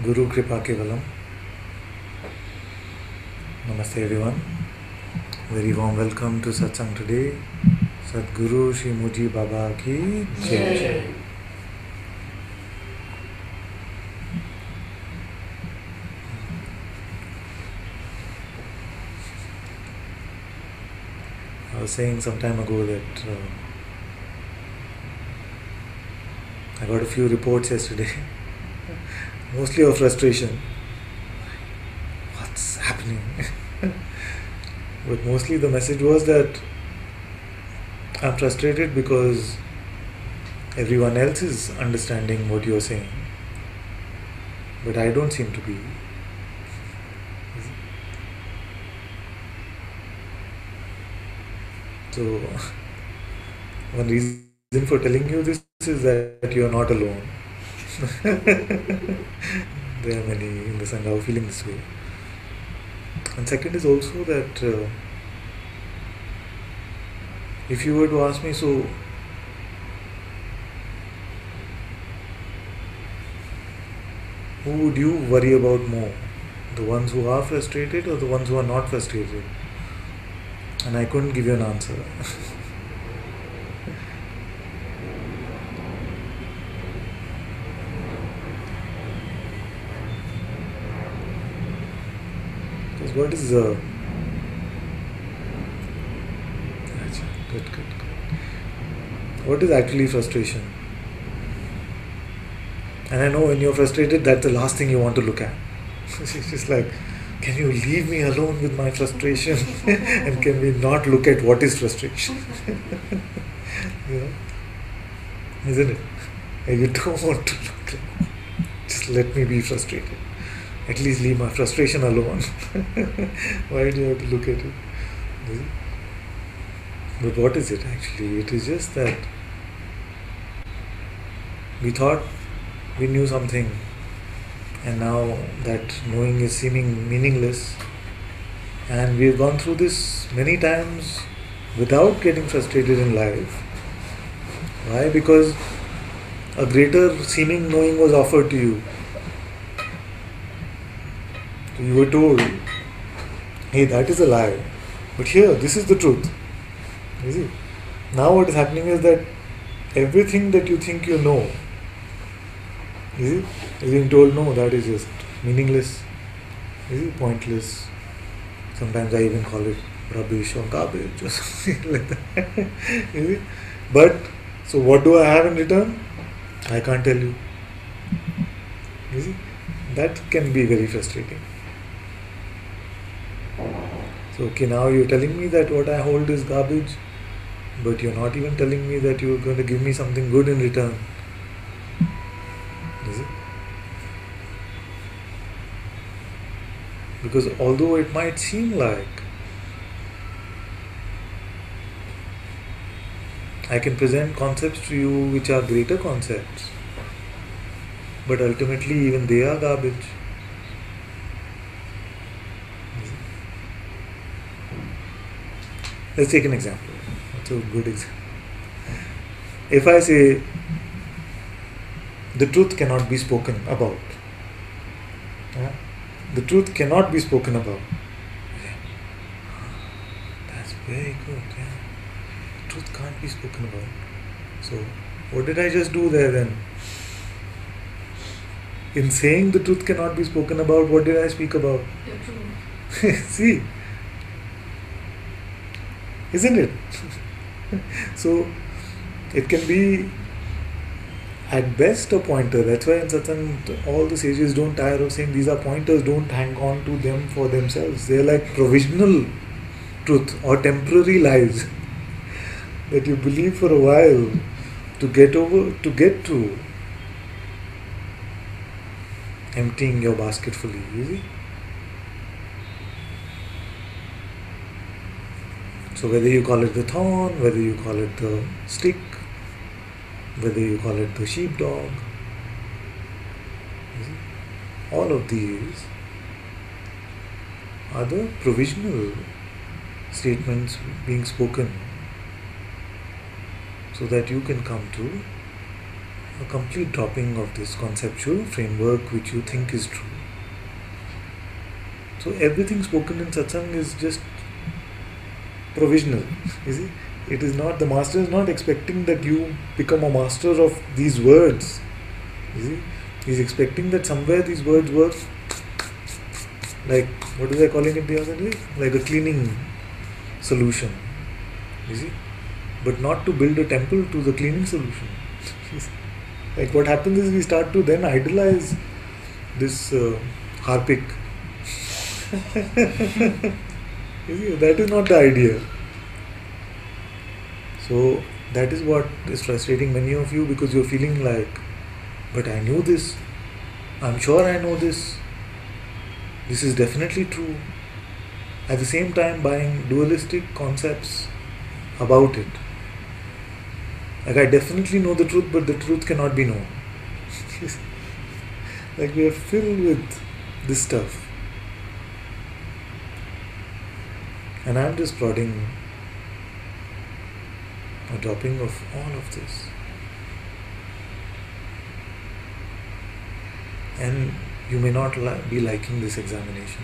Guru Kripa Kevalam. Namaste everyone. Very warm welcome to Satsang today. Sadguru Shri Muji Baba ki Jai. I was saying some time ago that I got a few reports yesterday, mostly of frustration. What's happening? But mostly the message was that I'm frustrated because everyone else is understanding what you're saying, but I don't seem to be. So, one reason for telling you this is that you are not alone. There are many in the Sangha feeling this way. And second is also that if you were to ask me, so who would you worry about more? The ones who are frustrated or the ones who are not frustrated? And I couldn't give you an answer. Because what is good. What is actually frustration? And I know when you're frustrated, that's the last thing you want to look at. It's just like, can you leave me alone with my frustration? And can we not look at what is frustration? You know? Isn't it? And you don't want to look at, just let me be frustrated. At least leave my frustration alone. Why do you have to look at it? But what is it actually? It is just that we thought we knew something, and now that knowing is seeming meaningless, and we've gone through this many times without getting frustrated in life. Why? Because a greater seeming knowing was offered to you. So you were told, hey, that is a lie, but here, this is the truth. You see? Now what is happening is that everything that you think you know, is being told, no, that is just meaningless, pointless. Sometimes I even call it rubbish or garbage or something like that. But, so what do I have in return? I can't tell you. You see? That can be very frustrating. So, okay, now you're telling me that what I hold is garbage, but you're not even telling me that you're going to give me something good in return. Is it? Because although it might seem like I can present concepts to you which are greater concepts, but ultimately even they are garbage. Let's take an example. That's a good example. If I say the truth cannot be spoken about, the truth cannot be spoken about. That's very good. Truth can't be spoken about. So, what did I just do there then? In saying the truth cannot be spoken about, what did I speak about? The truth. See? Isn't it? So, it can be at best a pointer. That's why in Satsang all the sages don't tire of saying these are pointers, don't hang on to them for themselves. They're like provisional truth or temporary lies that you believe for a while to get to emptying your basket fully, you see? So whether you call it the thorn, whether you call it the stick, whether you call it the sheepdog, all of these are the provisional statements being spoken so that you can come to a complete dropping of this conceptual framework which you think is true. So everything spoken in satsang is just provisional. You see, it is not, the master is not expecting that you become a master of these words. You see, he's expecting that somewhere these words work like, what is I calling it the other day? Like a cleaning solution. You see, but not to build a temple to the cleaning solution. Like what happens is we start to then idolize this harpic. You see, that is not the idea. So that is what is frustrating many of you, because you're feeling like, but I knew this, I'm sure I know this is definitely true. At the same time buying dualistic concepts about it. Like I definitely know the truth, but the truth cannot be known. Like we are filled with this stuff. And I'm just prodding a dropping of all of this. And you may not be liking this examination.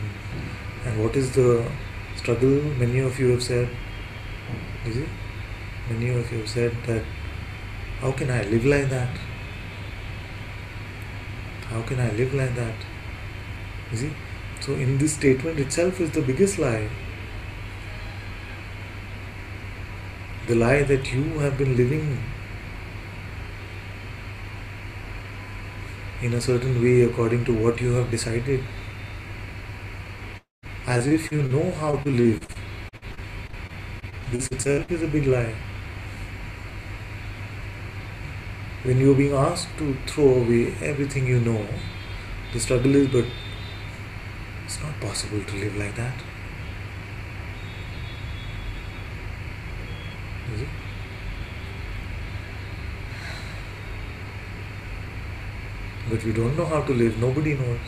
And what is the struggle? Many of you have said, you see? Many of you have said that, how can I live like that? How can I live like that? You see? So in this statement itself is the biggest lie. The lie that you have been living in a certain way according to what you have decided, as if you know how to live. This itself is a big lie. When you are being asked to throw away everything you know, the struggle is, but it's not possible to live like that. Is it? But we don't know how to live, nobody knows.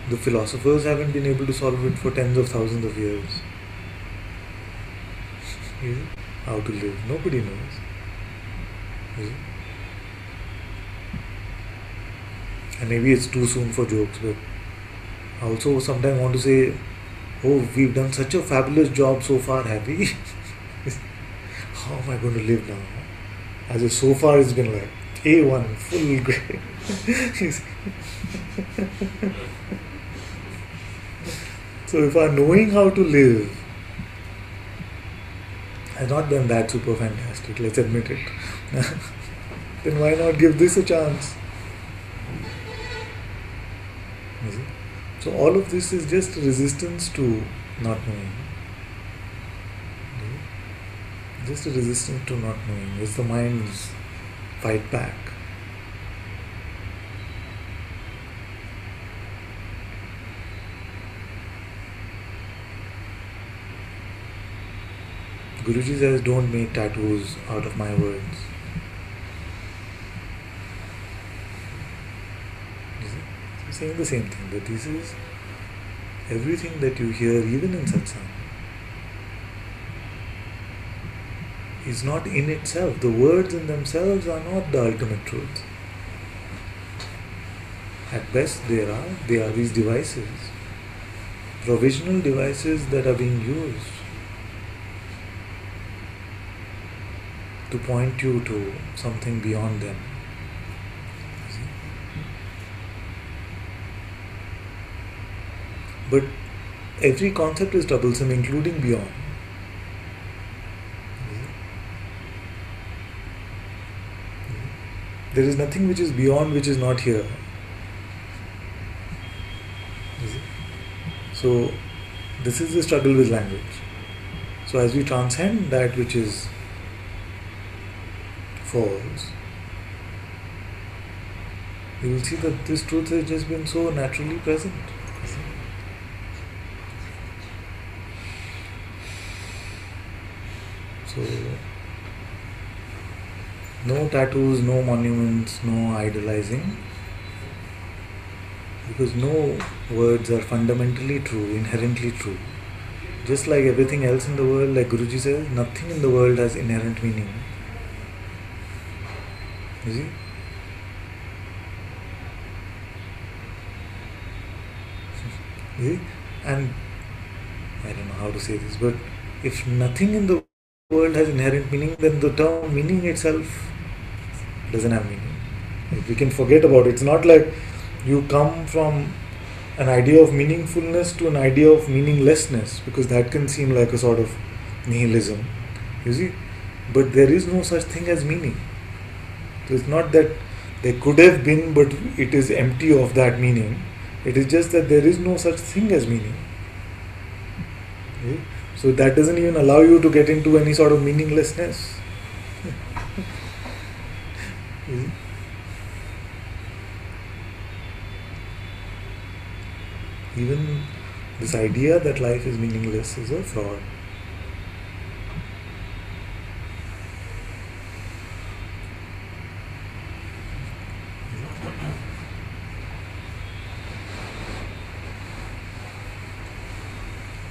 The philosophers haven't been able to solve it for tens of thousands of years. Is it? How to live, nobody knows. Is it? And maybe it's too soon for jokes, but I also sometimes want to say, oh, we've done such a fabulous job so far, have we? How am I going to live now? As if so far it's been like A1, full grade. So if our knowing how to live has not been that super fantastic, let's admit it, then why not give this a chance? So all of this is just resistance to not knowing. Just a resistance to not knowing. It's the mind's fight back. Guruji says, don't make tattoos out of my words. I'm saying the same thing, that this is everything that you hear, even in satsang, is not in itself. The words in themselves are not the ultimate truth. At best, they are these devices, provisional devices that are being used to point you to something beyond them. But every concept is troublesome, including beyond. There is nothing which is beyond which is not here. So this is the struggle with language. So as we transcend that which is false, you will see that this truth has just been so naturally present. So no tattoos, no monuments, no idolizing, because no words are fundamentally true, inherently true. Just like everything else in the world, like Guruji says, nothing in the world has inherent meaning. You see? You see? And I don't know how to say this, but if nothing in the world has inherent meaning, then the term meaning itself doesn't have meaning. Like, we can forget about it. It's not like you come from an idea of meaningfulness to an idea of meaninglessness, because that can seem like a sort of nihilism. You see? But there is no such thing as meaning. So it's not that there could have been, but it is empty of that meaning. It is just that there is no such thing as meaning. Okay? So that doesn't even allow you to get into any sort of meaninglessness. Even this idea that life is meaningless is a fraud.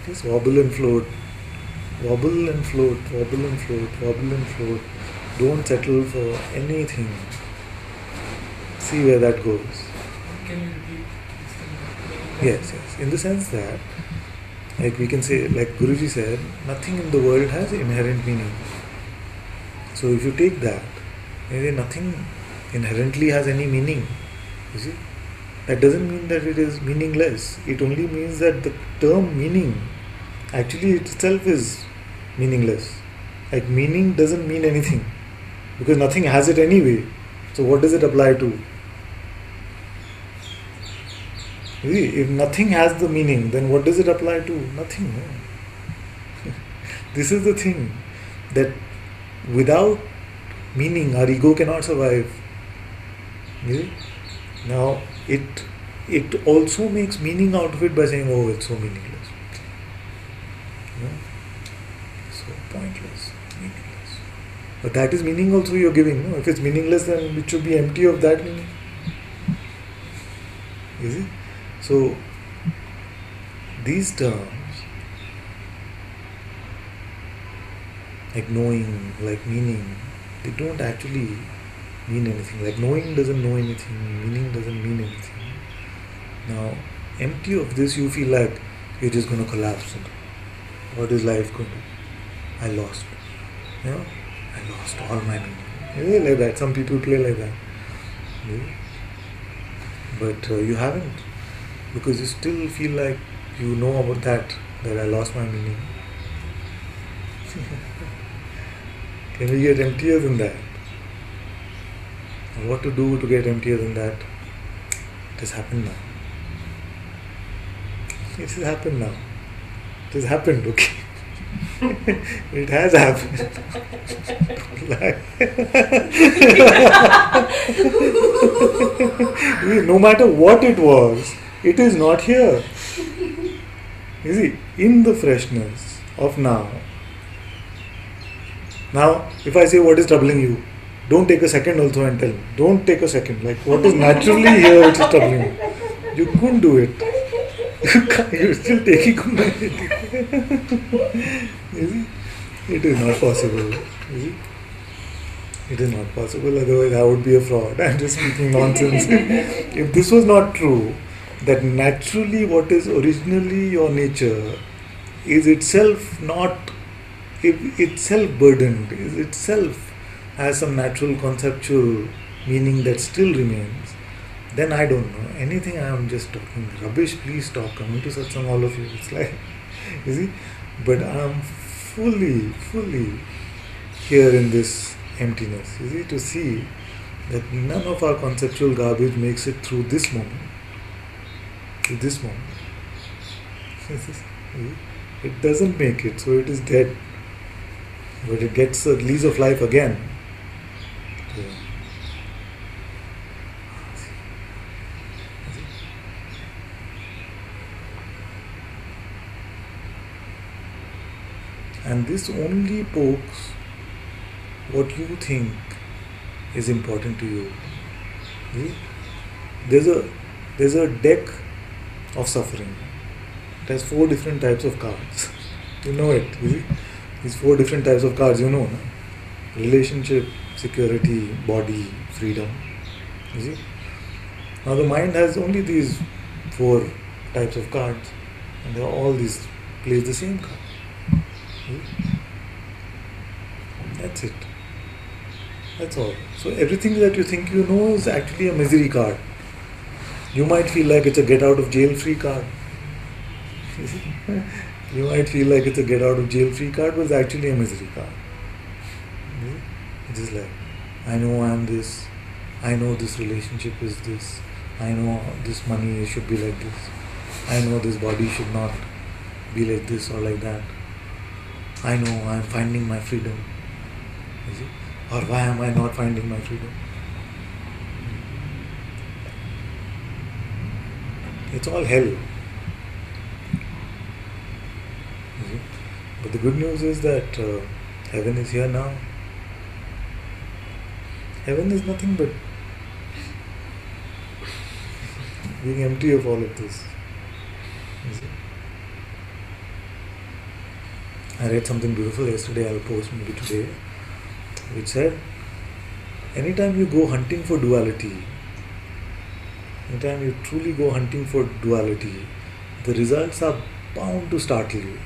Just wobble and float. Wobble and float, wobble and float, wobble and float. Don't settle for anything. See where that goes. Can you repeat this thing? Yes. In the sense that, like we can say, like Guruji said, nothing in the world has inherent meaning. So if you take that, maybe nothing inherently has any meaning. You see? That doesn't mean that it is meaningless. It only means that the term meaning actually itself is meaningless. Like meaning doesn't mean anything, because nothing has it anyway. So what does it apply to? You see, if nothing has the meaning, then what does it apply to? Nothing. No? This is the thing, that without meaning our ego cannot survive. You see? Now it also makes meaning out of it by saying, oh, it's so meaningless. So pointless, meaningless. But that is meaning also you're giving. No? If it's meaningless, then it should be empty of that meaning. You see? So these terms, like knowing, like meaning, they don't actually mean anything. Like knowing doesn't know anything, meaning doesn't mean anything. Now, empty of this, you feel like you're just going to collapse. What is life going to? I lost. I lost all my meaning. Yeah, like that. Some people play like that. Yeah. But you haven't. Because you still feel like you know about that I lost my meaning. Can we get emptier than that? And what to do to get emptier than that? It has happened now. It has happened now. It has happened, okay? It has happened. No matter what it was, it is not here. You see, in the freshness of now. Now, if I say what is troubling you, don't take a second also and tell me. Don't take a second. Like what is naturally here which is troubling you. You couldn't do it. You're still taking You see? It is not possible. You see? It is not possible, otherwise I would be a fraud. I'm just speaking nonsense. If this was not true, that naturally what is originally your nature is itself not, if itself burdened, is itself has some natural conceptual meaning that still remains, then I don't know. Anything I am just talking rubbish, please stop coming to Satsang, all of you. It's like, you see, but I am fully here in this emptiness, you see, to see that none of our conceptual garbage makes it through this moment. To this moment. It doesn't make it, so it is dead. But it gets a lease of life again. And this only pokes what you think is important to you. See? There's a deck of suffering. It has 4 different types of cards. You know it. You see? These 4 different types of cards, you know. No? Relationship, security, body, freedom. You see? Now the mind has only these 4 types of cards, and they all these plays the same card. That's it. That's all. So everything that you think you know is actually a misery card. You might feel like it's a get out of jail free card. You might feel like it's a get out of jail free card, but it's actually a misery card. It's just like, I know I'm this, I know this relationship is this, I know this money should be like this, I know this body should not be like this or like that, I know I'm finding my freedom. You see? Or why am I not finding my freedom? It's all hell. You see? But the good news is that heaven is here now. Heaven is nothing but being empty of all of this. You see? I read something beautiful yesterday, I'll post maybe today, which said, anytime you go hunting for duality, anytime you truly go hunting for duality, the results are bound to startle you.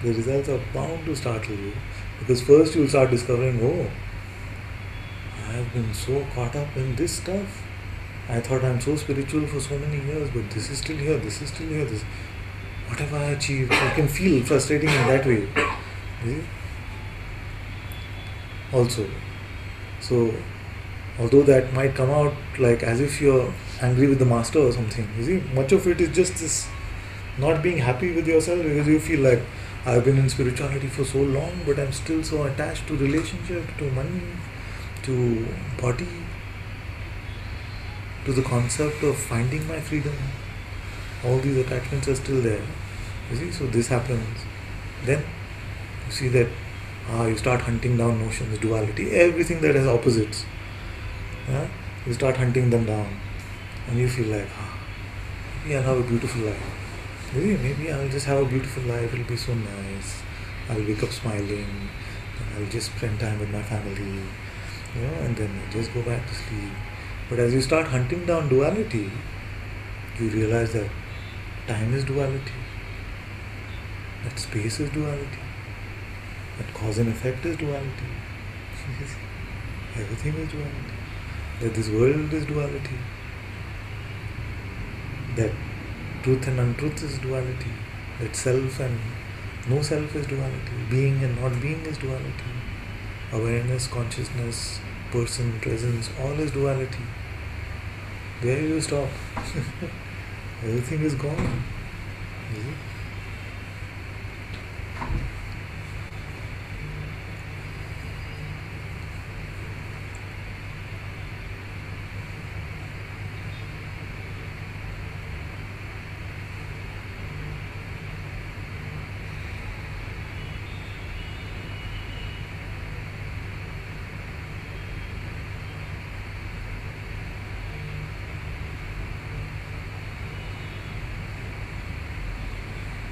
The results are bound to startle you, because first you'll start discovering, oh, I have been so caught up in this stuff. I thought I'm so spiritual for so many years, but this is still here, this is still here. What have I achieved? You can feel frustrating in that way. You see? Also, so although that might come out like as if you're angry with the master or something, you see, much of it is just this not being happy with yourself, because you feel like, I've been in spirituality for so long, but I'm still so attached to relationship, to money, to body, to the concept of finding my freedom. All these attachments are still there. You see, so this happens. Then you see that you start hunting down notions, duality, everything that has opposites. You start hunting them down, and you feel like, maybe I'll have a beautiful life. Maybe I'll just have a beautiful life, it'll be so nice. I'll wake up smiling, and I'll just spend time with my family, and then I'll just go back to sleep. But as you start hunting down duality, you realize that time is duality, that space is duality, that cause and effect is duality. Everything is duality. That this world is duality. That truth and untruth is duality. That self and no self is duality. Being and not being is duality. Awareness, consciousness, person, presence, all is duality. Where do you stop? Everything is gone. You see?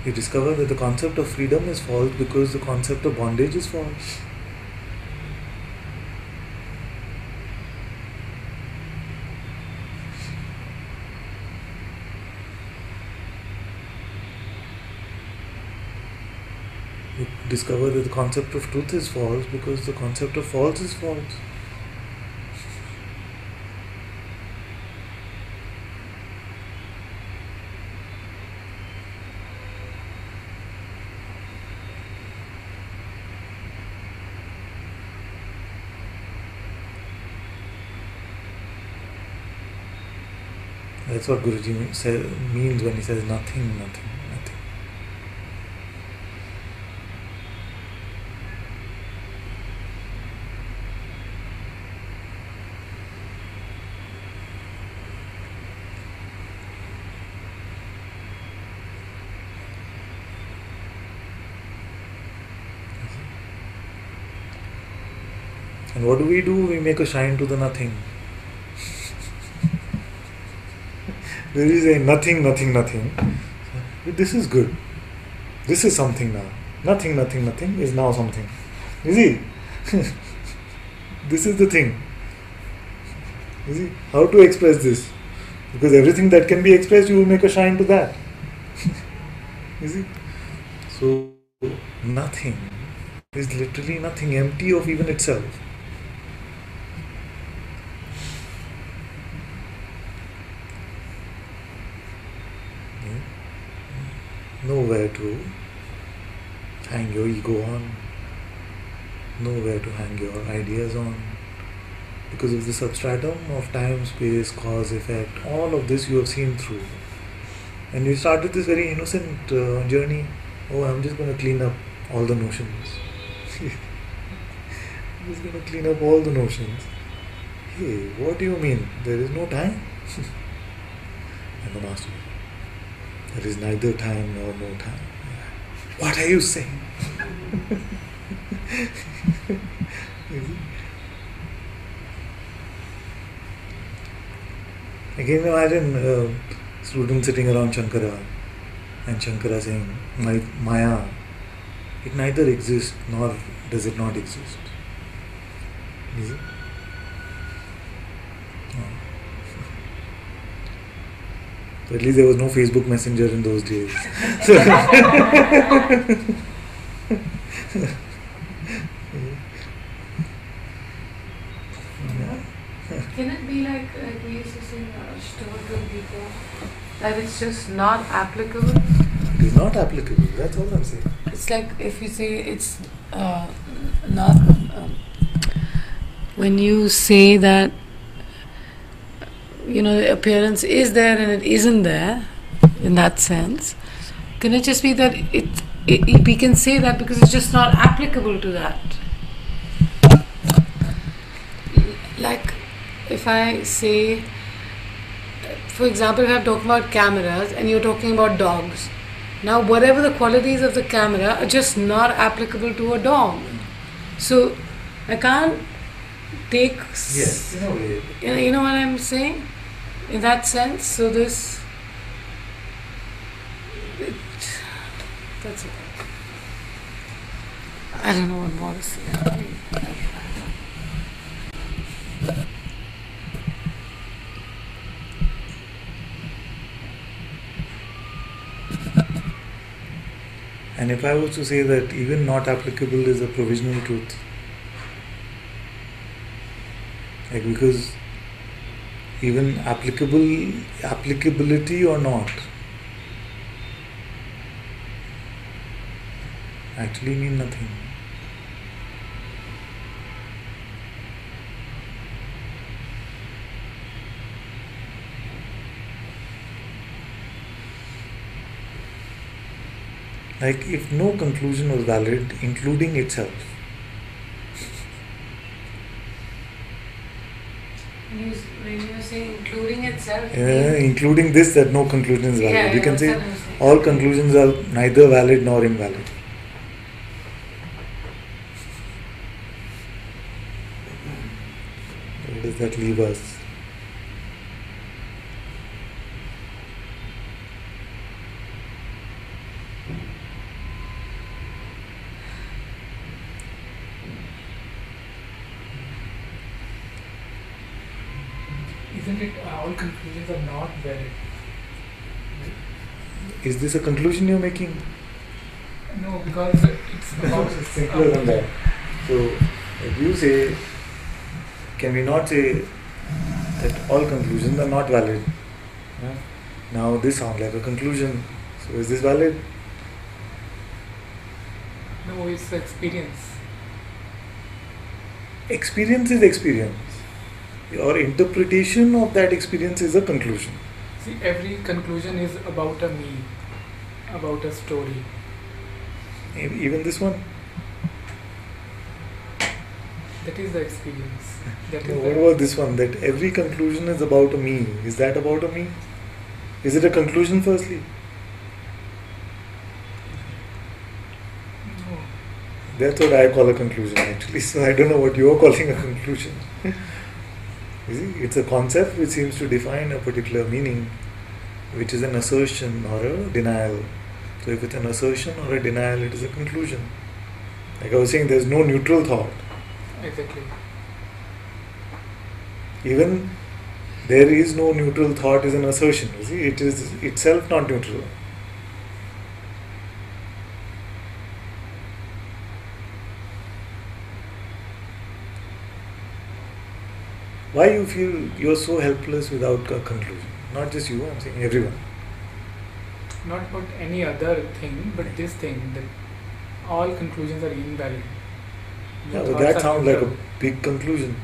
You discover that the concept of freedom is false because the concept of bondage is false. You discover that the concept of truth is false because the concept of false is false. That's what Guruji means when he says nothing, nothing, nothing. And what do? We make a shrine to the nothing. There is a nothing, nothing, nothing. This is good. This is something now. Nothing, nothing, nothing is now something. You see? This is the thing. You see, how to express this? Because everything that can be expressed, you will make a shrine to that. You see? So, nothing is literally nothing, empty of even itself. Nowhere to hang your ego on, nowhere to hang your ideas on. Because of the substratum of time, space, cause, effect, all of this you have seen through. And you started this very innocent journey. Oh, I'm just going to clean up all the notions. I'm just going to clean up all the notions. Hey, what do you mean? There is no time? And the master, there is neither time nor no time. What are you saying? Again, imagine students sitting around Shankara and Shankara saying, Maya, it neither exists nor does it not exist. Is it? No. So at least there was no Facebook Messenger in those days. Can it be like we used to sing Shtoga Gita, that it's just not applicable? It is not applicable, that's all I'm saying. It's like if you say it's not, when you say that, the appearance is there and it isn't there, in that sense, can it just be that we can say that because it's just not applicable to that? Like, if I say, for example, if I'm talking about cameras and you're talking about dogs, now whatever the qualities of the camera are just not applicable to a dog. So I can't take. Yes, in a way. You know what I'm saying? In that sense, so this. That's okay. I don't know what more to say. And if I was to say that even not applicable is a provisional truth, like because even applicability or not actually mean nothing. Like if no conclusion was valid, including itself. When you say including itself, including this, that no conclusion is valid. Yeah, You can say that's what I'm saying. all conclusions are neither valid nor invalid. Where does that leave us? Isn't it all conclusions are not valid? Is this a conclusion you're making? No, because it's about It's simpler than that. So, if you say, can we not say that all conclusions are not valid? Yeah? Now, this sounds like a conclusion. So, is this valid? No, it's the experience. Experience is experience. Your interpretation of that experience is a conclusion. See, every conclusion is about a me, about a story. Even this one? That is the experience. That No, is what about this one? That every conclusion is about a me. Is that about a me? Is it a conclusion firstly? No. That's what I call a conclusion actually. So I don't know what you are calling a conclusion. You see, it's a concept which seems to define a particular meaning, which is an assertion or a denial. So if it's an assertion or a denial, it is a conclusion. Like I was saying, there's no neutral thought. Exactly. Even There is no neutral thought is an assertion. You see, it is itself not neutral. Why you feel you are so helpless without a conclusion? Not just you, I'm saying everyone. Not about any other thing, but this thing that all conclusions are invalid. Yeah, No but thoughts that are sounds like a neutral. big conclusion.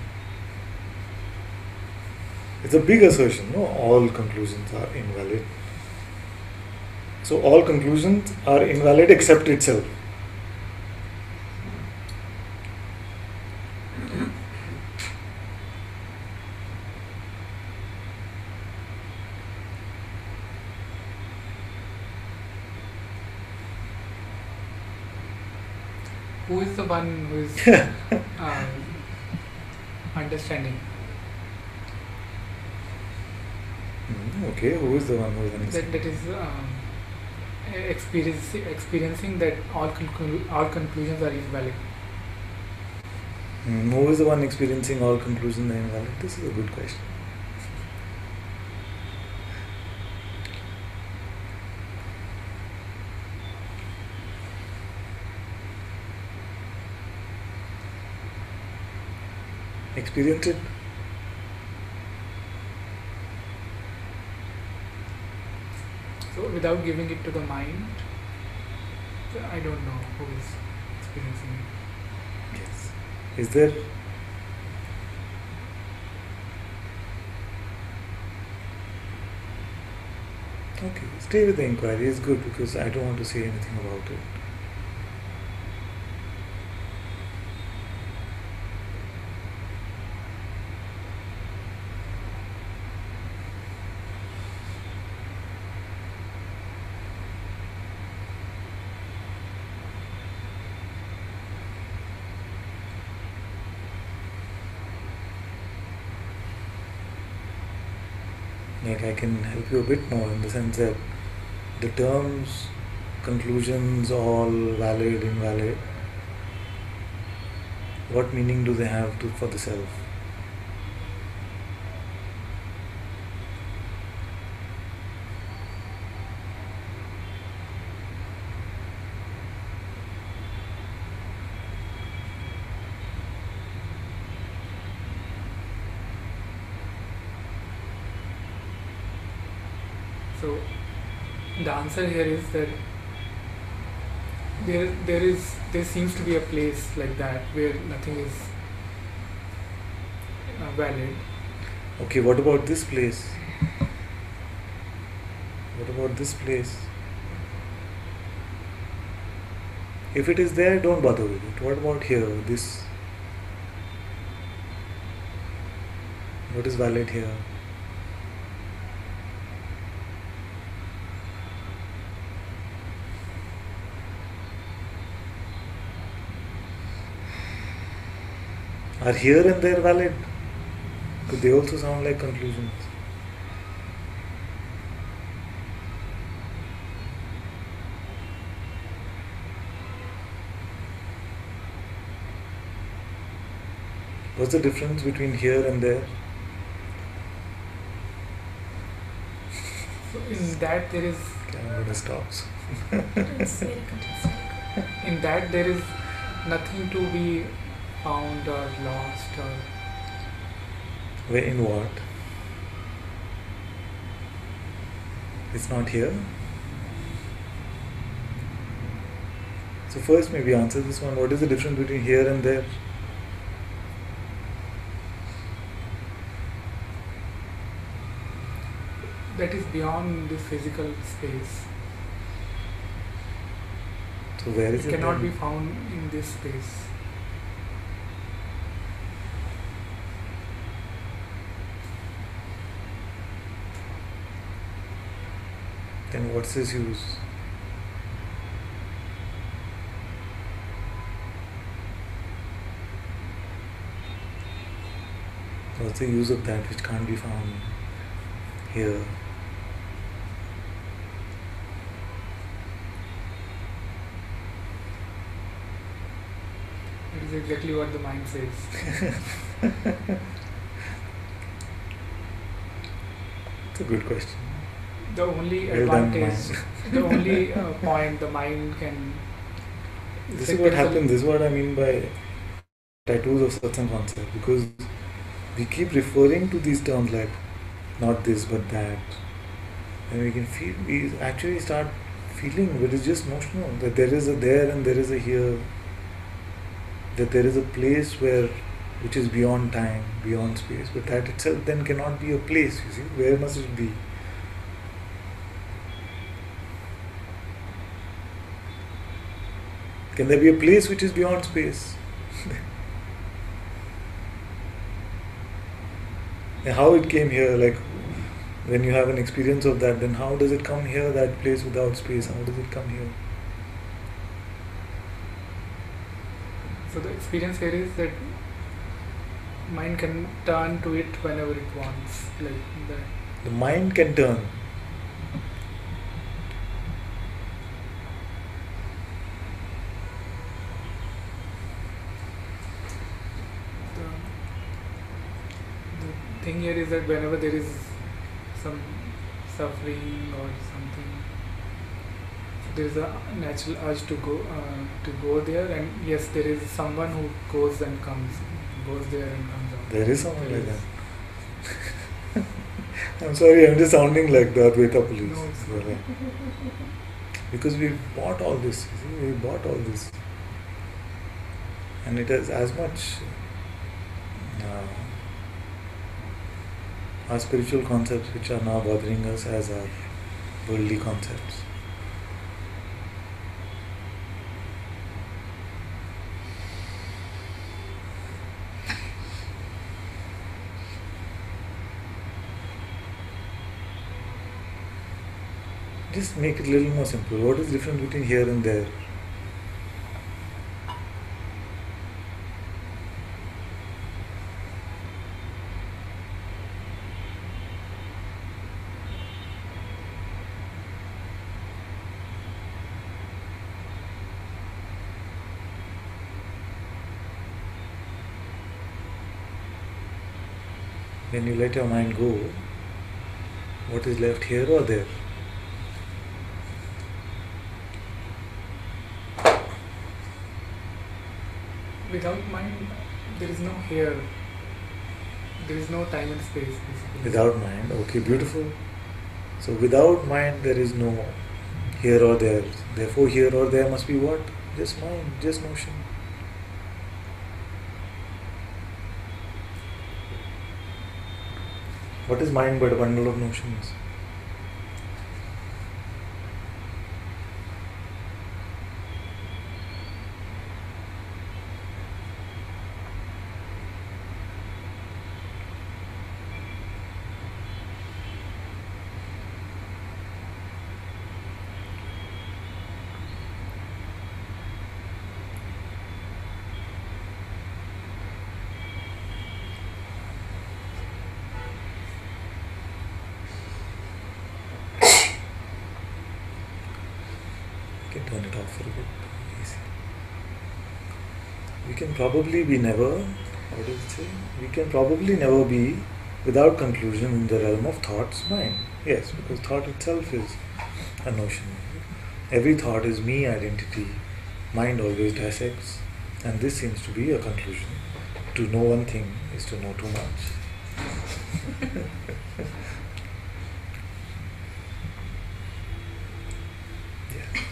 It's a big assertion, no? All conclusions are invalid. So all conclusions are invalid except itself. Who is the one who is understanding Okay, who is the one who is understanding? that is experiencing that all conclusions are invalid? Who is the one experiencing all conclusions are invalid? This is a good question. Experience it. So without giving it to the mind, I don't know who is experiencing it. Yes. Is there? Okay, stay with the inquiry. It's good because I don't want to say anything about it. Like I can help you a bit more in the sense that the terms, conclusions, all valid, invalid, what meaning do they have for the self? So the answer here is that there seems to be a place like that where nothing is valid. Okay, what about this place? What about this place? If it is there, don't bother with it. What about here? This? What is valid here? Are here and there valid? Could they also sound like conclusions? What's the difference between here and there? So in that there is Okay, I'm going to stop. It's very confusing. in that there is nothing to be found or lost or Where in what? It's not here. So first maybe answer this one. What is the difference between here and there? that is beyond this physical space. So where is It it? cannot be then? found in this space. Then what's its use? What's the use of that which can't be found here? That is exactly what the mind says. It's a good question. The only Well done, advantage, mind. the only point the mind can. This is what happens. This is what I mean by tattoos of Satsang concept, because we keep referring to these terms like not this but that, and we can feel, we actually start feeling that it's just notional, that there is a there and there is a here, that there is a place where which is beyond time, beyond space, but that itself then cannot be a place. You see, where must it be? Can there be a place which is beyond space? And how it came here, like when you have an experience of that, then how does it come here, that place without space? How does it come here? So the experience here is that mind can turn to it whenever it wants, like that. The mind can turn. The thing here is that whenever there is some suffering or something, there is a natural urge to go there, and yes, there is someone who goes and comes, goes there and comes out. There is someone like that. I'm sorry, I'm just sounding like the Advaita police. No, it's Well, because we bought all this, you see, we bought all this. And it has as much our spiritual concepts which are now bothering us as our worldly concepts. Just make it a little more simple. What is the difference between here and there? When you let your mind go, what is left here or there? Without mind, there is no here. There is no time and space, basically. Without mind, okay, beautiful. So without mind there is no here or there. Therefore here or there must be what? Just mind, just notion. What is mind but a bundle of notions? Turn it off for a bit. Easy. We can probably be never, what does it say? We can probably never be without conclusion in the realm of thought's mind. Yes, because thought itself is a notion. Every thought is me identity. Mind always dissects, and this seems to be a conclusion. To know one thing is to know too much. Yeah.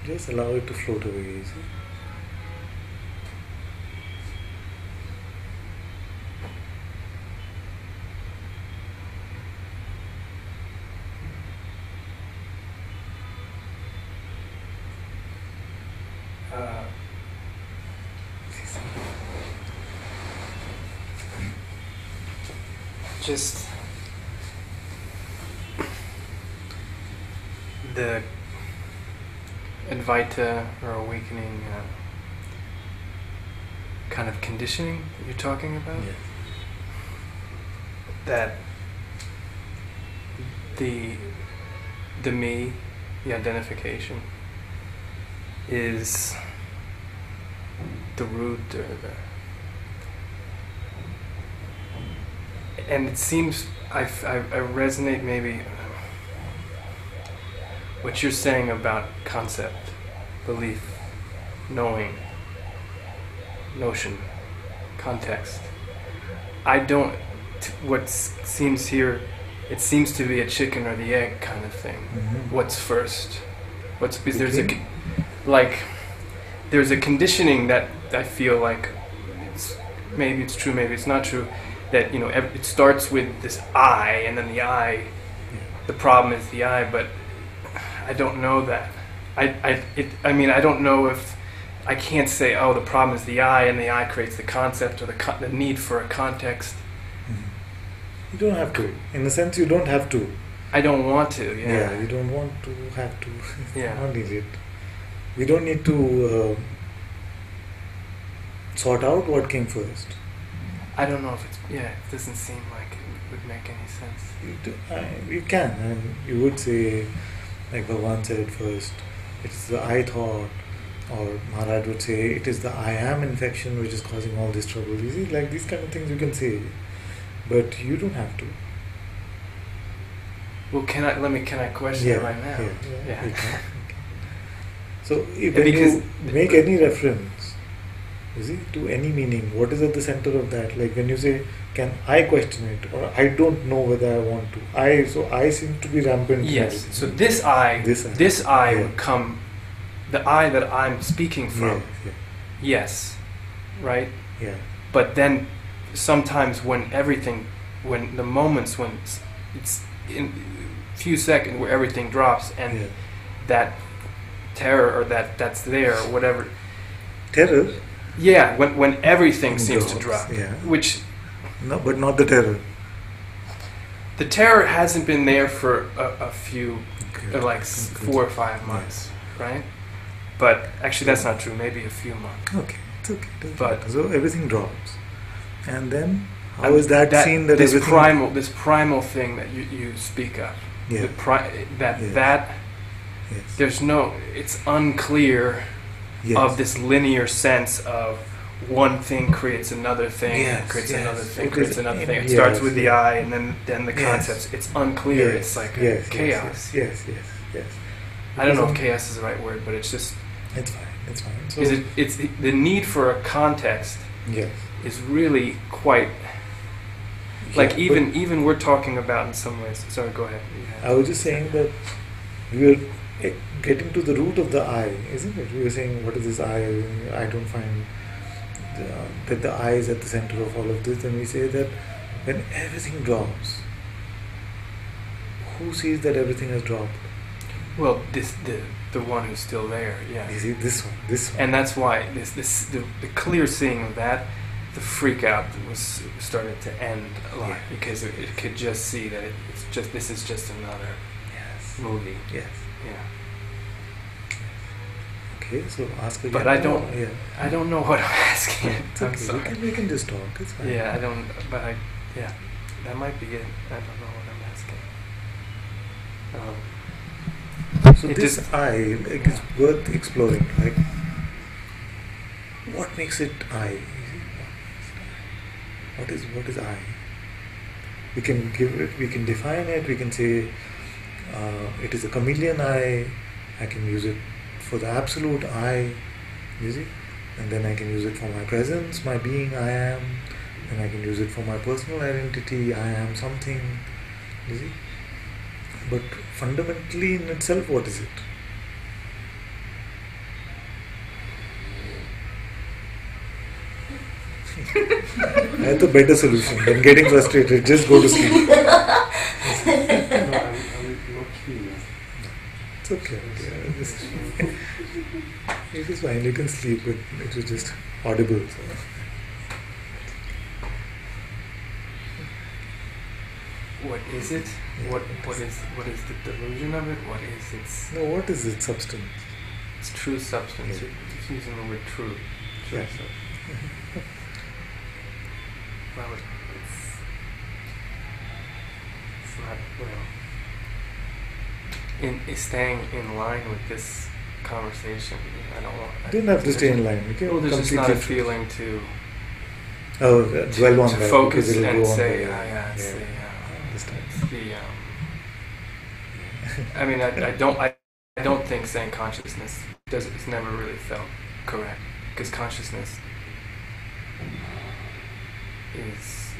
Just allow it to float away easy. Just the Advaita or awakening kind of conditioning that you're talking about. Yes. That the me, the identification, is the root or the. And it seems I resonate maybe what you're saying about concept, belief, knowing, notion, context. I don't. What seems here, it seems to be a chicken or the egg kind of thing. Mm-hmm. What's first? What's because there's a like there's a conditioning that I feel like maybe it's true, maybe it's not true. That it starts with this I, and then the I. The problem is the I, but I don't know that. I mean I don't know if I can't say the problem is the I, and the I creates the concept or the need for a context. You don't have to. In a sense, you don't have to. I don't want to. Yeah. You don't want to have to. Yeah. Not needed. We don't need to sort out what came first. I don't know if it's. Yeah, it doesn't seem like it would make any sense. You can. And you would say, like Bhagavan said first, it's the I thought, or Maharaj would say, it is the I am infection which is causing all this trouble. You see, like these kind of things you can say. But you don't have to. Well, can I question it right now? Yeah. You can. So when because you make any reference, you see, to any meaning, what is at the center of that? Like when you say, can I question it? Or I don't know whether I want to. So I seem to be rampant. Yes. So this I Yeah. would come, the I that I'm speaking from. Yeah. Yes. Right? Yeah. But then sometimes when the moments when it's in a few seconds where everything drops and Yeah. that terror or that's there or whatever. Terror? Yeah, when everything seems to Drops, drop. yeah. Which No, but not the terror. the terror hasn't been there for a few, Okay. like 4 or 5 months, right? But actually that's not true, maybe a few months. Okay, it's okay. Doesn't But- matter. So everything drops. And then, how is that seen that this everything... this primal thing that you speak of? Yeah. That Yes. there's no, it's unclear Yes. of this linear sense of one thing creates another thing, Yes, creates yes. another thing, It creates is- another thing. It yes, starts with the yes. I and then the Yes. concepts. It's unclear. Yes, It's like yes, chaos. Yes. I don't know if Because chaos is the right word, but it's just It's fine. So, it's the need for a context yes. is really quite like Yeah, even we're talking about in some ways. Sorry, go ahead. I was just saying that we are getting to the root of the I, isn't it? We were saying, what is this I? I don't find that the I is at the center of all of this. And we say that when everything drops, who sees that everything has dropped? Well, the one who's still there, yeah. You see, this one. And that's why the clear seeing of that, the freak out was started to end a lot, Yeah. because it could just see that this is just another Yes. movie. Yes. Yeah. Okay, so ask again. But I don't. Yeah. I don't know what I'm asking. It's I'm okay. sorry. We can just talk. It's fine. Yeah, I don't. But yeah, that might be it. I don't know what I'm asking. So It this just- I, like, is worth exploring. Like, what makes it I? What is I? We can give it. We can define it. We can say it is a chameleon I. I can use it for the absolute I. You see, and then I can use it for my presence, my being. I am. And I can use it for my personal identity. I am something. You see. But fundamentally in itself, what is it? I have a better solution than getting frustrated. Just go to sleep. It's okay. It is fine. You can sleep, but it is just audible. So. What is it? What is the delusion of it? What is its No, what is its substance? its true substance? Yeah. You're just using the word true. True Yeah. substance. Well, it's not, in staying in line with this conversation. I don't know. Didn't have to stay in line. Okay, Well, there's just not a feeling to dwell on that, focus because it'll and go on say, the- yeah, it's I understand. I mean, I don't think saying consciousness it's never really felt correct, because consciousness is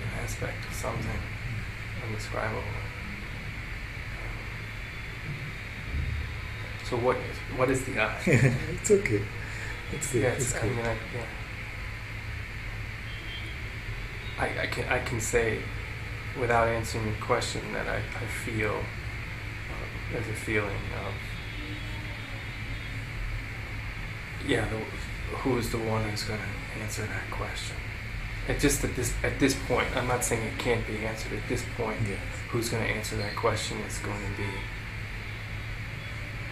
an aspect of something indescribable. So what is the I? It's okay. It's good. Yeah, It's I good. mean, I can say without answering the question that I feel there's a feeling of who is the one who's going to answer that question. It just at this point, I'm not saying it can't be answered. At this point, Yes. who's going to answer that question is going to be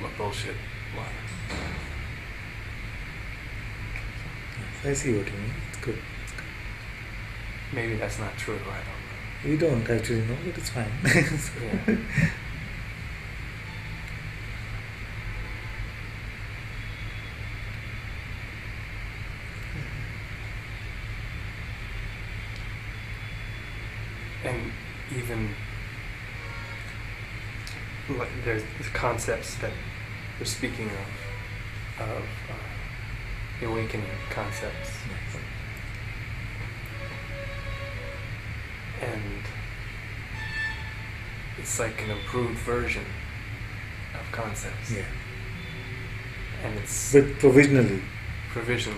a bullshit lie. I see what you mean. It's good. Maybe that's not true. I don't know. We don't actually know, but it's fine. Yeah. And even there's concepts that we're speaking of awakening concepts, and it's like an improved version of concepts, Yeah. and it's But provisionally. provision.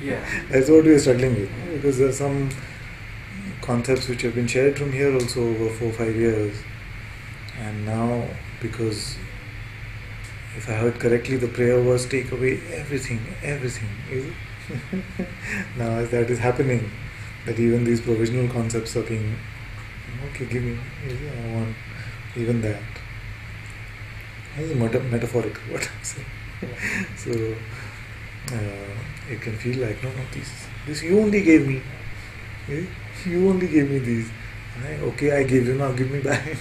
Yeah. That's what we are struggling with, no? Because there are some concepts which have been shared from here also over 4-5 years, and now, because if I heard correctly, the prayer was take away everything, is it? Now as that is happening, that even these provisional concepts are being, okay, give me, I want even that. This is metaphorical what I'm saying. So it can feel like, no, this you only gave me. Eh? You only gave me these. Okay, I gave you, now give me back.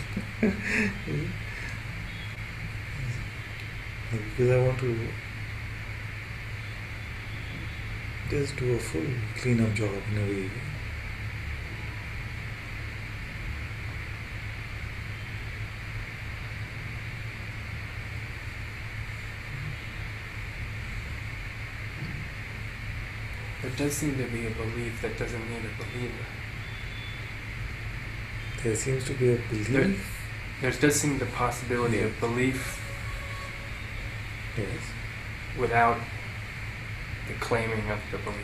Because I want to just do a full clean-up job in a way. There does seem to be a belief that doesn't need a believer. There seems to be a belief. There does seem the possibility of belief Yes. without the claiming of the believer.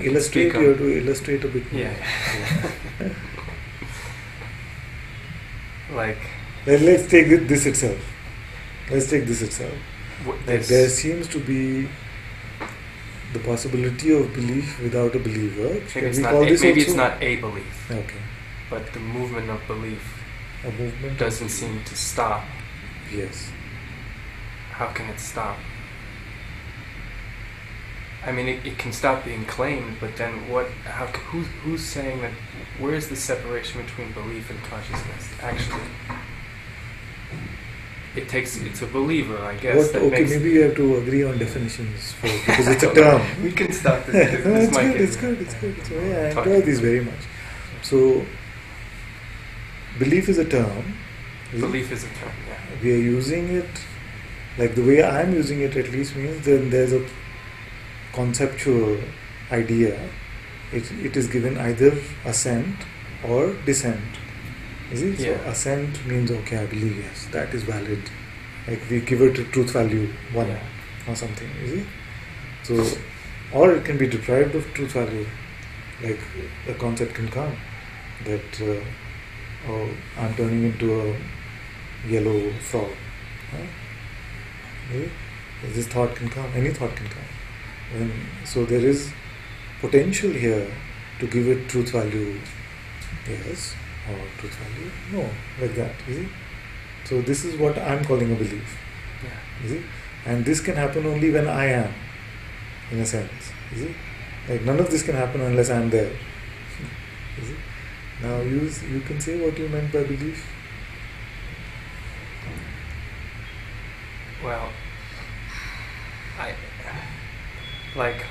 Illustrate, Speak you up. have to illustrate a bit more. Yeah. Like Let's take this itself. Let's take this itself. That there this, seems to be the possibility of belief without a believer. maybe Can it's we not call a, this maybe also? it's not a belief, Okay. but the movement of belief A movement doesn't seem to stop. Yes. How can it stop? I mean, it can stop being claimed, but then what? Who's saying that? Where is the separation between belief and consciousness? Actually, it's a believer, I guess. What, okay, maybe you have to agree on definitions first, because it's a term. We can stop this. No, This it's might good, get- it's good. So, yeah, I Talking. enjoy these very much. So, belief is a term. Belief is a term. Yeah. We are using it, like the way I'm using it at least, means then there's a conceptual idea. It is given either assent or dissent. Is it? Yeah. So assent means, okay, I believe, yes, that is valid. Like we give it a truth value 1 Yeah. or something, is it? So, or it can be deprived of truth value. Like a concept can come that, oh, I'm turning into a yellow frog. Huh? Is it? This thought can come, any thought can come. So there is potential here to give it truth value, yes, or truth value, no, like that, is it? So this is what I'm calling a belief, Yeah. is it? And this can happen only when I am, in a sense, is it? Like none of this can happen unless I'm there, is it? Now you can say what you meant by belief. Well, I like.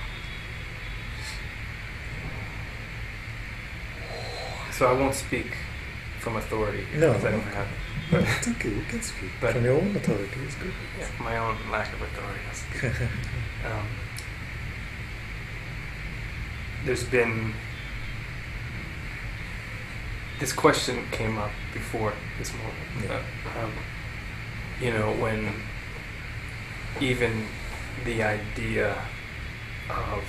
So I won't speak from authority here, No. because I don't have. No, it's okay. You can speak But- from your own authority. It's good. Yeah, my own lack of authority. I'll speak. There's been this question came up before this moment. Yeah. When even the idea of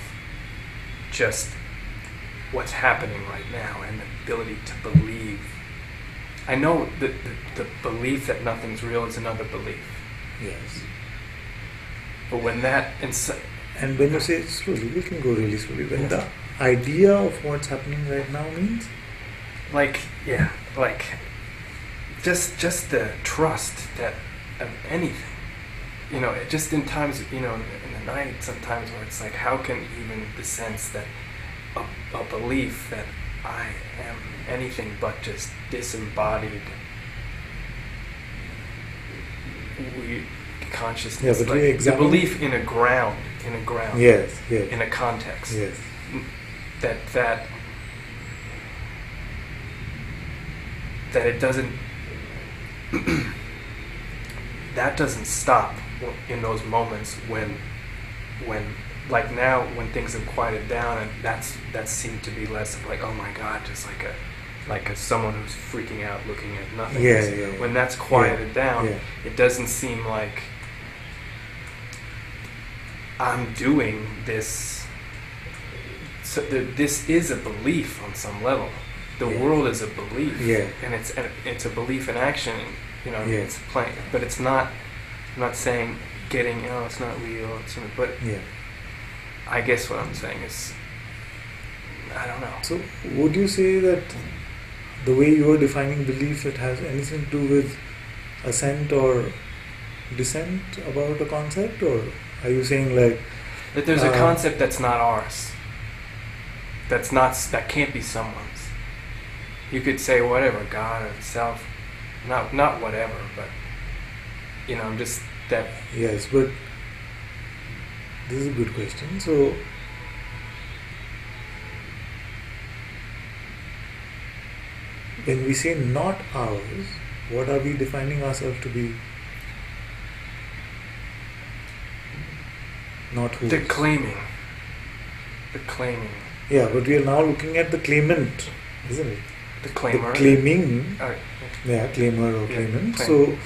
just what's happening right now and the ability to believe. I know that the belief that nothing's real is another belief. Yes. But when that And when you say it slowly, we can go really slowly. When the idea of what's happening right now means? just the trust that of anything. Just in times, in the night sometimes where it's like, how can even the sense that a belief that I am anything but just disembodied consciousness, Yeah, but like we the examine- belief in a ground, Yes, yes. in a context, Yes. that it doesn't that doesn't stop in those moments when like now when things have quieted down, and that seemed to be less of like, oh my God, just like a someone who's freaking out looking at nothing. Yeah. When that's quieted down, yeah. it doesn't seem like I'm doing this. So this is a belief on some level. The Yeah. world is a belief, Yeah. and it's a belief in action. Yeah. It's playing, but it's not. I'm not saying getting. Oh, it's not real. But Yeah. I guess what I'm saying is, I don't know. So, would you say that the way you are defining belief, it has anything to do with assent or dissent about a concept, or are you saying like That there's a concept that's not ours. That can't be someone's. You could say whatever, God or self, not whatever, but just that. yes, but this is a good question. So, when we say not ours, what are we defining ourselves to be? Not who? The claiming. Yeah, but we are now looking at the claimant, isn't it? The claimer. The claiming. Alright. Yeah, claimer or Yeah, claimant. claim. So,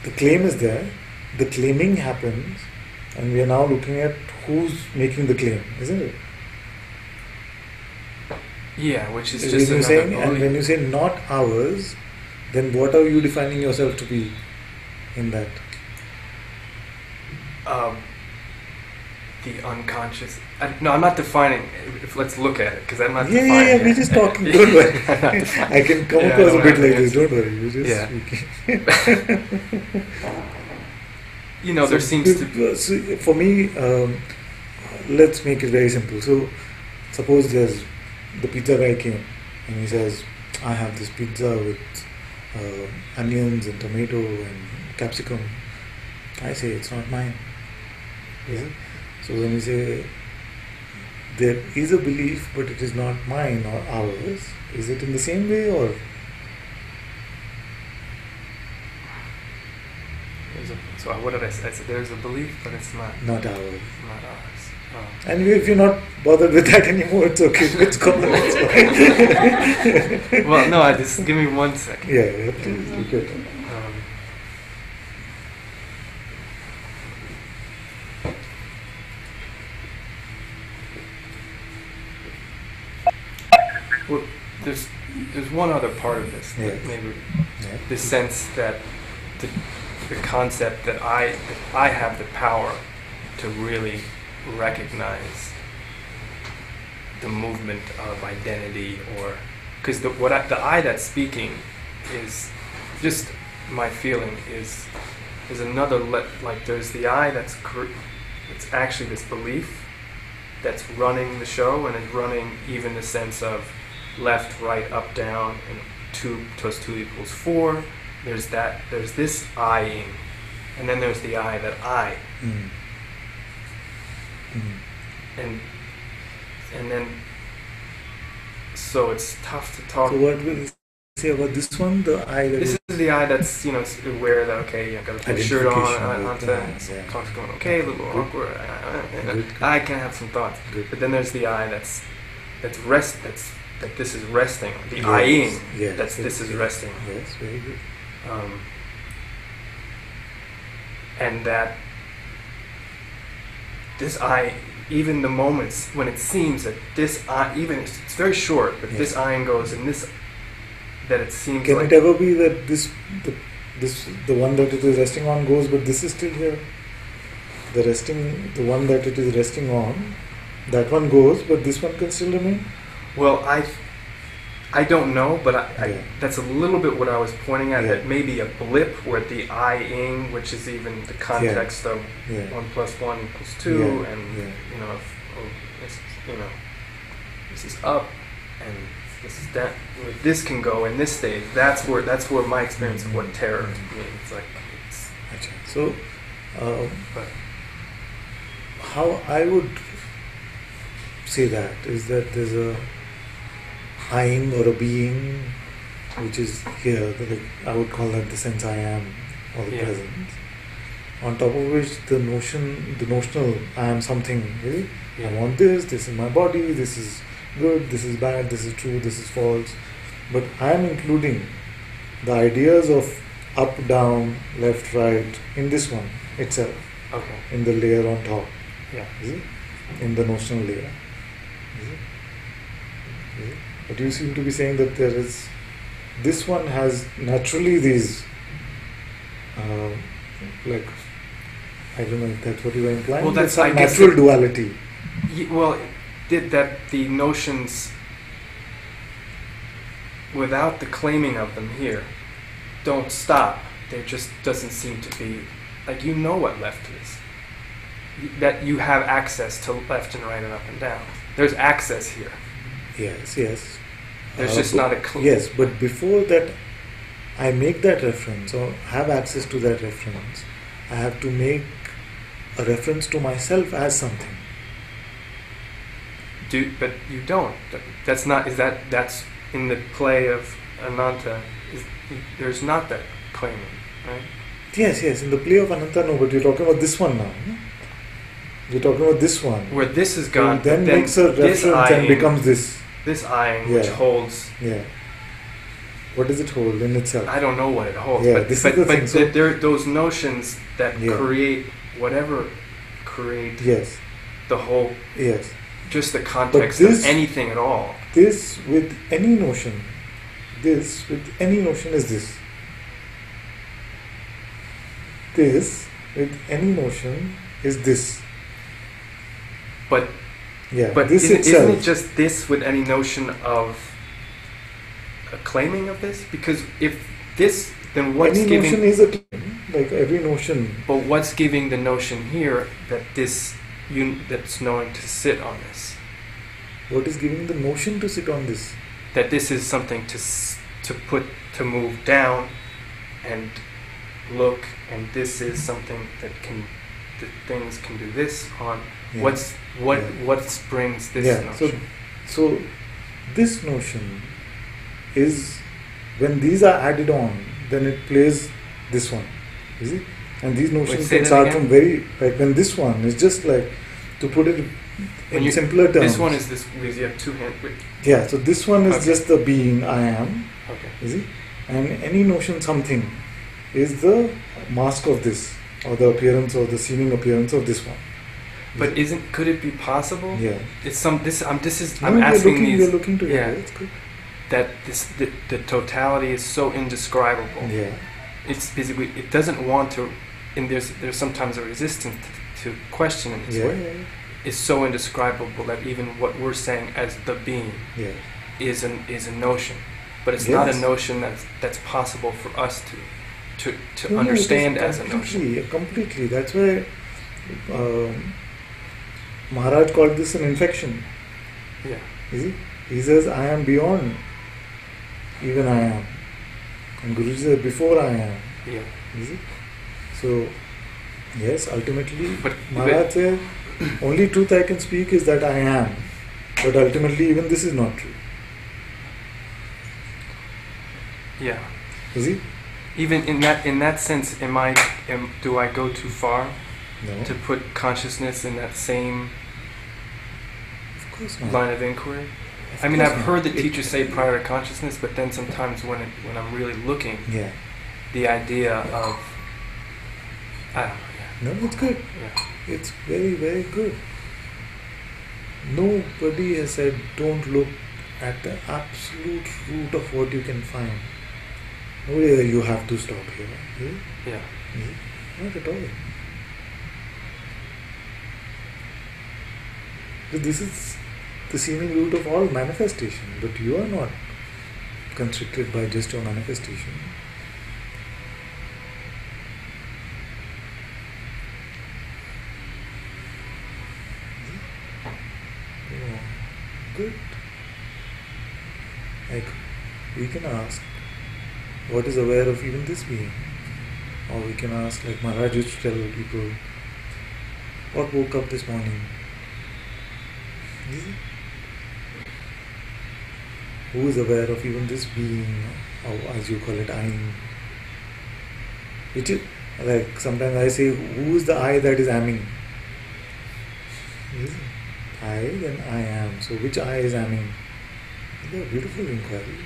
the claim is there, the claiming happens, and we are now looking at who's making the claim, isn't it? Yeah, which is When just you another saying, belief. and when you say not ours, then what are you defining yourself to be in that? The unconscious. No, I'm not defining. Let's look at it, because I'm not Yeah, defining it. we're just talking. Don't worry. I'm not defining I can come Yeah, I across a don't bit have like the this. Don't worry. We're just Yeah. speaking. there seems to be. So for me, let's make it very simple. So, suppose there's the pizza guy came and he says, I have this pizza with onions and tomato and capsicum. I say, it's not mine. Is it? So when you say there is a belief but it is not mine or ours, is it in the same way, or? So what did I say? I said there's a belief, but it's not Not ours. not ours. Oh. And if you're not bothered with that anymore, it's okay. It's gone. It's fine. Well, no, just give me 1 second. Yeah, please. You could. Well, there's one other part of this. Yes. Maybe Yeah. the sense that the concept that I have the power to really recognize the movement of identity, or because the I that's speaking is just my feeling is another like there's the I it's actually this belief, that's running the show, and is running even the sense of left, right, up, down, and 2 plus 2 equals 4. There's that. There's this I-ing, and then there's the I that I. Mm. Mm. And then, so it's tough to talk. So what will you say about this one? The I that This is the I that's, you know, aware that, okay, I've got to put a shirt on, talk's going okay, a little awkward, I can have some thoughts. Good. But then there's the I that this is resting, the Yes. I-ing, Yes. this is resting. Yes, very good. And that this I, even the moments when it seems that this I, even it's very short, but Yes. this I goes and this, that it seems Can like it ever be that the one that it is resting on goes, but this is still here? The one that it is resting on, that one goes, but this one can still remain? well, I don't know, but Yeah. that's a little bit what I was pointing at. Yeah. That maybe a blip where the I-ing, which is even the context of Yeah. 1 plus 1 equals 2, Yeah. and Yeah. you know, this is up, and this is down. Where this can go in this stage. That's where my experience of what terror means. Like, it's, Achha. So, but how I would say that is that there's a I-ing or a being which is here, like I would call that the sense I am, or the Yeah. presence. On top of which the notional I am something, really. I want this is my body, this is good, this is bad, this is true, this is false. But I am including the ideas of up, down, left, right in this one itself, okay, in the layer on top, yeah, is it? In the notional layer. Is it? Is it? But you seem to be saying that this one has naturally these, like, I don't know if that's what you were implying. Well, that's, some I guess, natural duality. well, did that the notions, without the claiming of them here, don't stop. There just doesn't seem to be, like, you know what left is. That you have access to left and right and up and down. There's access here. Yes, yes. There's just not a clean. Yes, but before that, I make that reference or have access to that reference. I have to make a reference to myself as something. But you don't. That's not. That's in the play of Ananta. There's not that claiming, right? Yes, yes. In the play of Ananta, no. But you're talking about this one now. No? You're talking about this one. Where this is gone, Then but makes a this reference and eyeing, becomes this. This eyeing, which Yeah. holds. Yeah. What does it hold in itself? I don't know what it holds, Yeah, but this is the thing, so- there those notions that Yeah. create whatever create Yes. the whole, Yes. just the context this- of anything at all. This with any notion. This with any notion is this. This with any notion is this. But Yeah. but this isn't itself. it just this with any notion of a claiming of this? Because if this, then what's any giving? notion is a claim. Like every notion. But what's giving the notion here that this that's knowing to sit on this? What is giving the notion to sit on this? That this is something to move down and look, and this is something that things can do this on. Yeah. What brings this Yeah. notion? So this notion is when these are added on, then it plays this one. You see? And these notions say can that start again? from very, like when this one is just like, to put it in simpler terms. This one is this because you have two hands. Yeah, so this one is Okay. just the being I am, Okay. you see? And any notion something is the mask of this, or the appearance or the seeming appearance of this one. But could it be possible? Yeah. It's I'm No, asking these. we're looking to it. yeah. It's good. That the totality is so indescribable. Yeah. It's basically it doesn't want to, and there's sometimes a resistance to question in this Yeah, way. yeah, Is so indescribable that even what we're saying as the being yeah. is a notion, but it's not a Yes. notion that's possible for us to No, no, it is understand as a notion. Completely. That's why Maharaj called this an infection. Yeah. You see? He says, I am beyond even I am. And Guruji says, before I am. Yeah. You see? So, yes, ultimately, But Maharaj says, only truth I can speak is that I am. But ultimately, even this is not true. yeah. You see? Even in that sense, do I go too far No. to put consciousness in that same Of course not. line of inquiry? Of I mean, course I've not. heard the It- teachers say prior to consciousness, but then sometimes when I'm really looking, Yeah. the idea of I don't know. No, it's good. Yeah. It's very, very good. Nobody has said don't look at the absolute root of what you can find. Nobody said you have to stop here. Is it? Yeah. Is it? Not at all. But this is the seeming root of all manifestation, but you are not constricted by just your manifestation. Oh, good. Like, we can ask, what is aware of even this being? Or we can ask, like Maharaj used to tell people, what woke up this morning? Easy. Who is aware of even this being, or as you call it, Ain? Which is, like sometimes I say, who is the I that is amming? Easy. I, then I am. So which I is amming? It's a beautiful inquiry.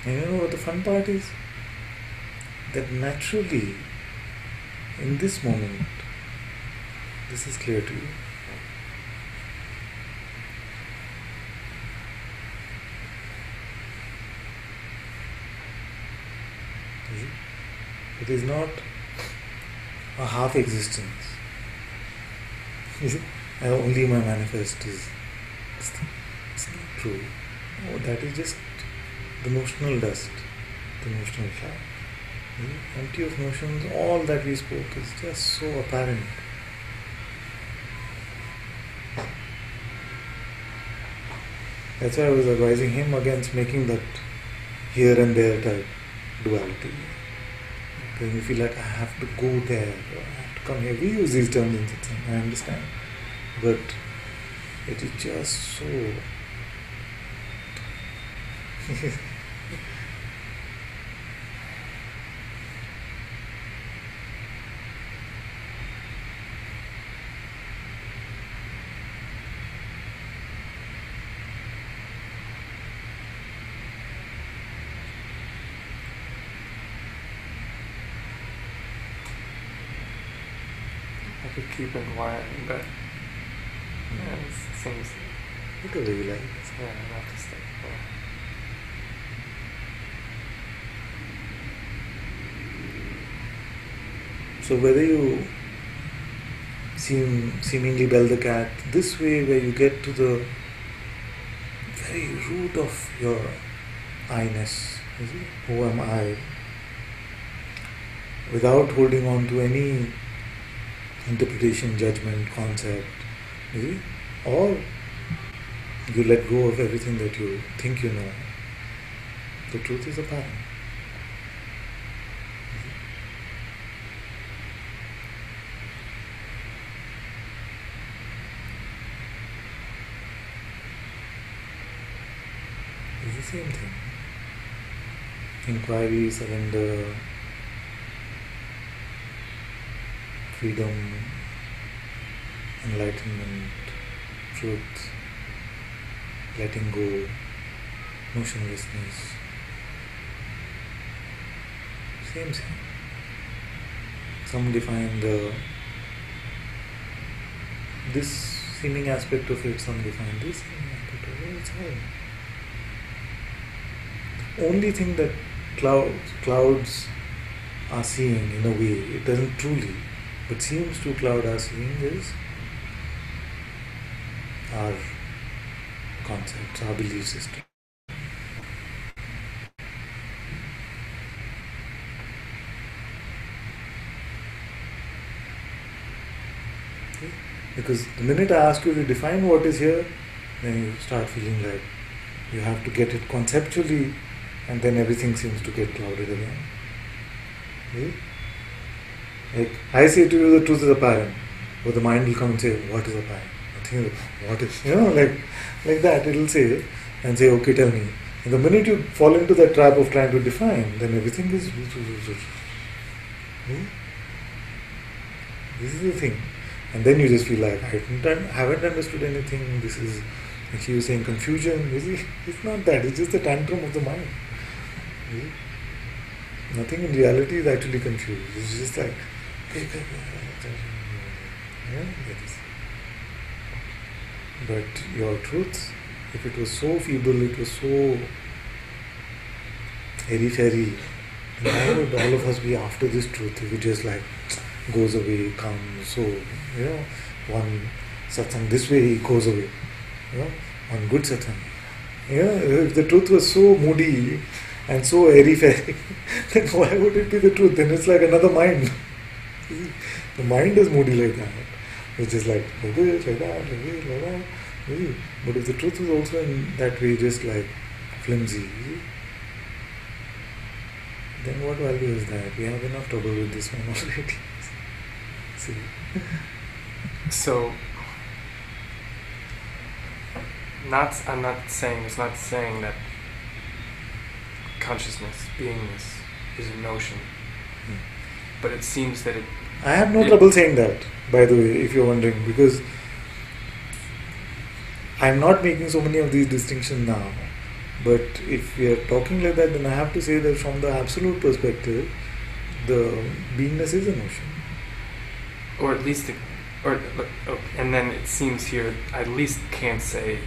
And you know what the fun part is? That naturally, in this moment, this is clear to you. Is it? It is not a half existence. Is it? Only my manifest is. It's not true. Oh, that is just the notional dust, the notional cloud. Empty of notions, all that we spoke is just so apparent. That's why I was advising him against making that here and there type duality. Because you feel like I have to go there, or I have to come here. We use these terms in Satsang, I understand. But it is just so I could keep inquiring, but yeah, it seems whatever you like. yeah, enough to stay. So whether you seemingly bell the cat this way, where you get to the very root of your I-ness, is it? Who am I? Without holding on to any interpretation, judgment, concept, is it? Or you let go of everything that you think you know. The truth is apparent. It's the same thing. Inquiry, surrender, freedom, enlightenment, truth, letting go, motionlessness. Same thing. some define this seeming aspect of it, some define this seeming aspect of it. It's all. Only thing that clouds are seeing in a way, it doesn't truly, but seems to cloud are seeing is our concepts, our belief system. Because the minute I ask you to define what is here, then you start feeling like you have to get it conceptually, and then everything seems to get clouded again. Okay? Like I say to you, the truth is apparent, but the mind will come and say, what is apparent? Nothing is apparent. What is, like that it will say, and say, okay, tell me. And the minute you fall into that trap of trying to define, then everything is... This is the thing. And then you just feel like, I haven't understood anything, this is, like he was saying, confusion. You see, it's not that, it's just the tantrum of the mind. You see? Nothing in reality is actually confused. It's just like, yeah, but your truth, if it was so feeble, it was so airy-fairy, then why would all of us be after this truth if it just like goes away, comes, so, one satsang this way, he goes away, one good satsang. If the truth was so moody and so airy-fairy, then why would it be the truth? Then it's like another mind. The mind is moody like that. It's just like this, like that, like this, like that. But if the truth is also in that way, just like flimsy, then what value is that? We have enough trouble with this one already. See? So, I'm not saying that consciousness, beingness, is a notion. But it seems that I have no trouble saying that, by the way, if you're wondering, because I'm not making so many of these distinctions now. But if we are talking like that, then I have to say that from the absolute perspective, the beingness is a notion. Or at least, and then it seems here, I at least can't say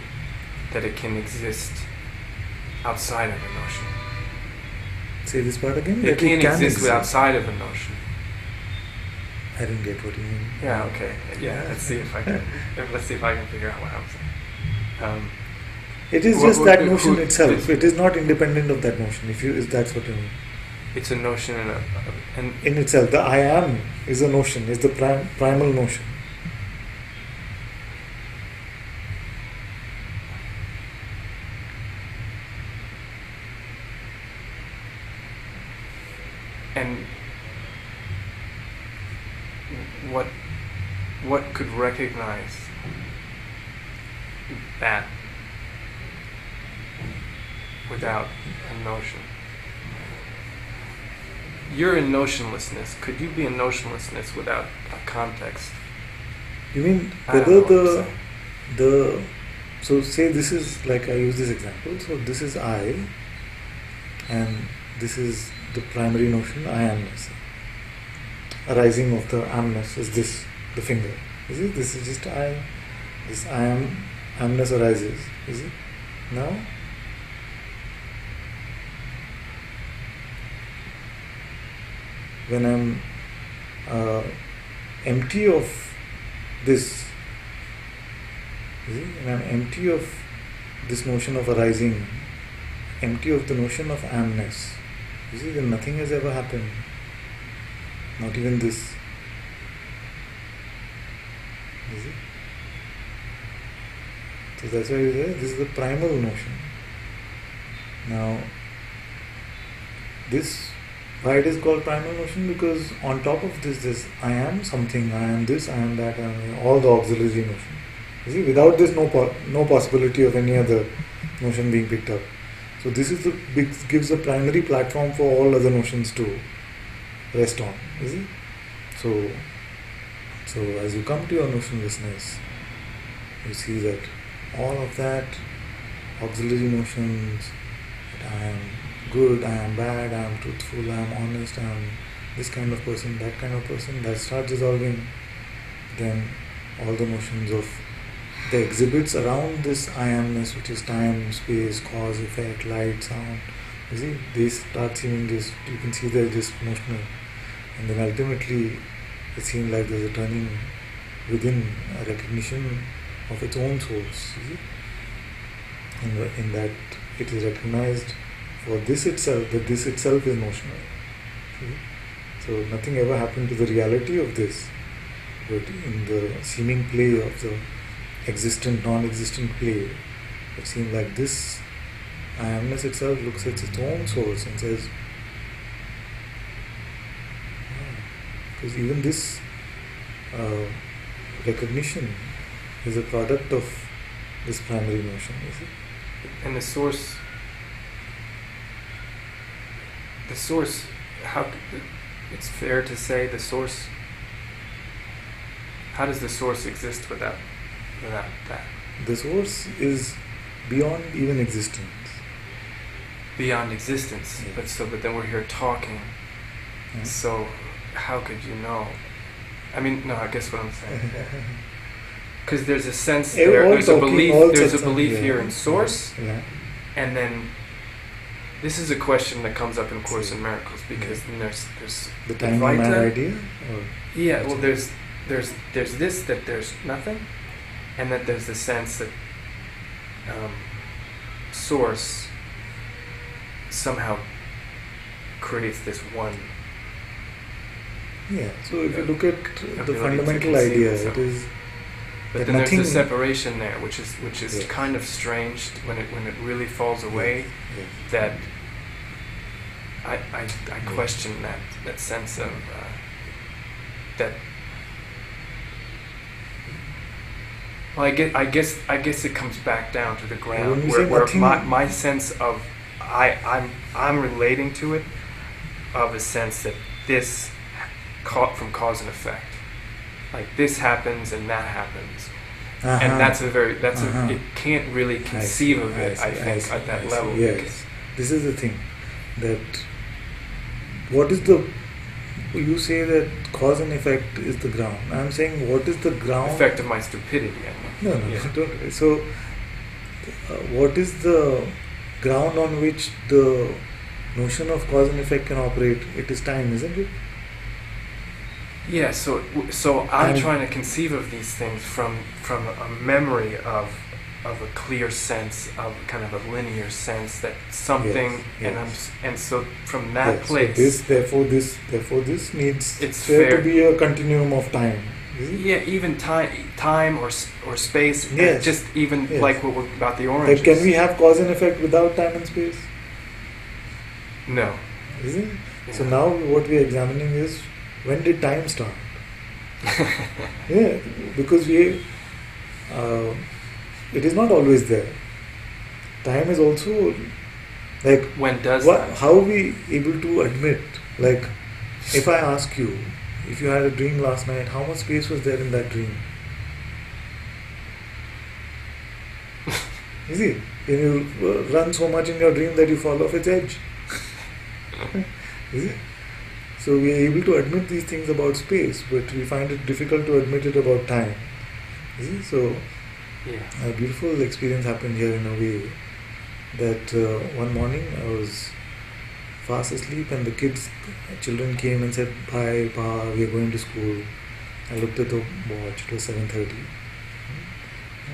that it can exist outside of a notion. Say this part again? It can exist outside of a notion. I didn't get what you mean. Yeah, okay. Yeah, let's see if I can figure out what I'm saying. It is just that notion itself. It is not independent of that notion, if that's what you mean. It's a notion in itself. The I am is a notion, is the primal notion. And what could recognize that without a notion? You're in notionlessness. Could you be in notionlessness without a context? You mean whether so say this is, like I use this example, so this is I, and this is the primary notion, I amness. Arising of the amness is this, the finger. Is it? This is just I. This I am, amness arises. Is it? Now? When I'm empty of this, when I'm empty of this notion of arising, empty of the notion of amness, you see, then nothing has ever happened. Not even this. You see? So that's why you say this is the primal notion. Now, this, why it is called primal notion? Because on top of this I am something, I am this, I am that, I am all the auxiliary notion. You see, without this, no possibility of any other notion being picked up. So this is gives a primary platform for all other notions to rest on. You see? So as you come to your notionlessness, you see that all of that auxiliary notions, that I am good, I am bad, I am truthful, I am honest, I am this kind of person, that kind of person, that starts dissolving. Then all the notions of the exhibits around this I amness, which is time, space, cause, effect, light, sound, you see, they start seeming just, you can see they're just notional. And then ultimately it seems like there's a turning within, a recognition of its own source, you see? In that it is recognized for this itself, that this itself is notional. See? So nothing ever happened to the reality of this, but in the seeming play of the existent, non-existent play, it seems like this I amness itself looks at its own source and says, because even this recognition is a product of this primary notion, you see. And the source, how, it's fair to say the source, how does the source exist without that? The source is beyond even existence. Beyond existence, Yes. but then we're here talking. Yeah. So how could you know? I mean, no, I guess what I'm saying. Because there's a sense All there, there's a talking, belief, all there's a satsang, belief yeah. here in source, Yeah. and then this is a question that comes up in Course So, in Miracles, because yeah. then there's The tiny mad Advaita. idea? Or Yeah, well, there's this, that there's nothing, and that there's the sense that source somehow creates this one. yeah, so if you look at the ability to fundamental conceive idea, itself. it is But that then there's the nothing. separation there, which is Yes. kind of strange when it really falls away. Yes. That I question that sense of that. Well, I guess it comes back down to the When ground you where say nothing- my sense of I'm relating to it, of a sense that this from cause and effect, like this happens and that happens, and that's it can't really conceive of it. I think at that level. Yes, this is the thing, that what is the, you say that cause and effect is the ground. I'm saying what is the ground? Effect of my stupidity. I No, mean. Yeah. don't. So, what is the ground on which the notion of cause and effect can operate? It is time, isn't it? Yeah, so I'm And- trying to conceive of these things from a memory of a clear sense, of kind of a linear sense that something, Yes. and so from that Yes, place, so therefore this needs It's there fair. to be a continuum of time. Is it? yeah, even time or space, and Yes. just even Yes. like what we're about the oranges. Like, can we have cause and effect without time and space? No. Isn't it? Yeah. So now what we are examining is, when did time start? Yeah, because it is not always there. Time is also, like, When does what, that? how are we able to admit, like, if I ask you, if you had a dream last night, how much space was there in that dream? You see, can you run so much in your dream that you fall off its edge? Is it? So we are able to admit these things about space, but we find it difficult to admit it about time. You see? So Yeah. a beautiful experience happened here in a way that one morning I was fast asleep and the children came and said, "Bye, Pa, we are going to school." I looked at the watch, it was 7:30.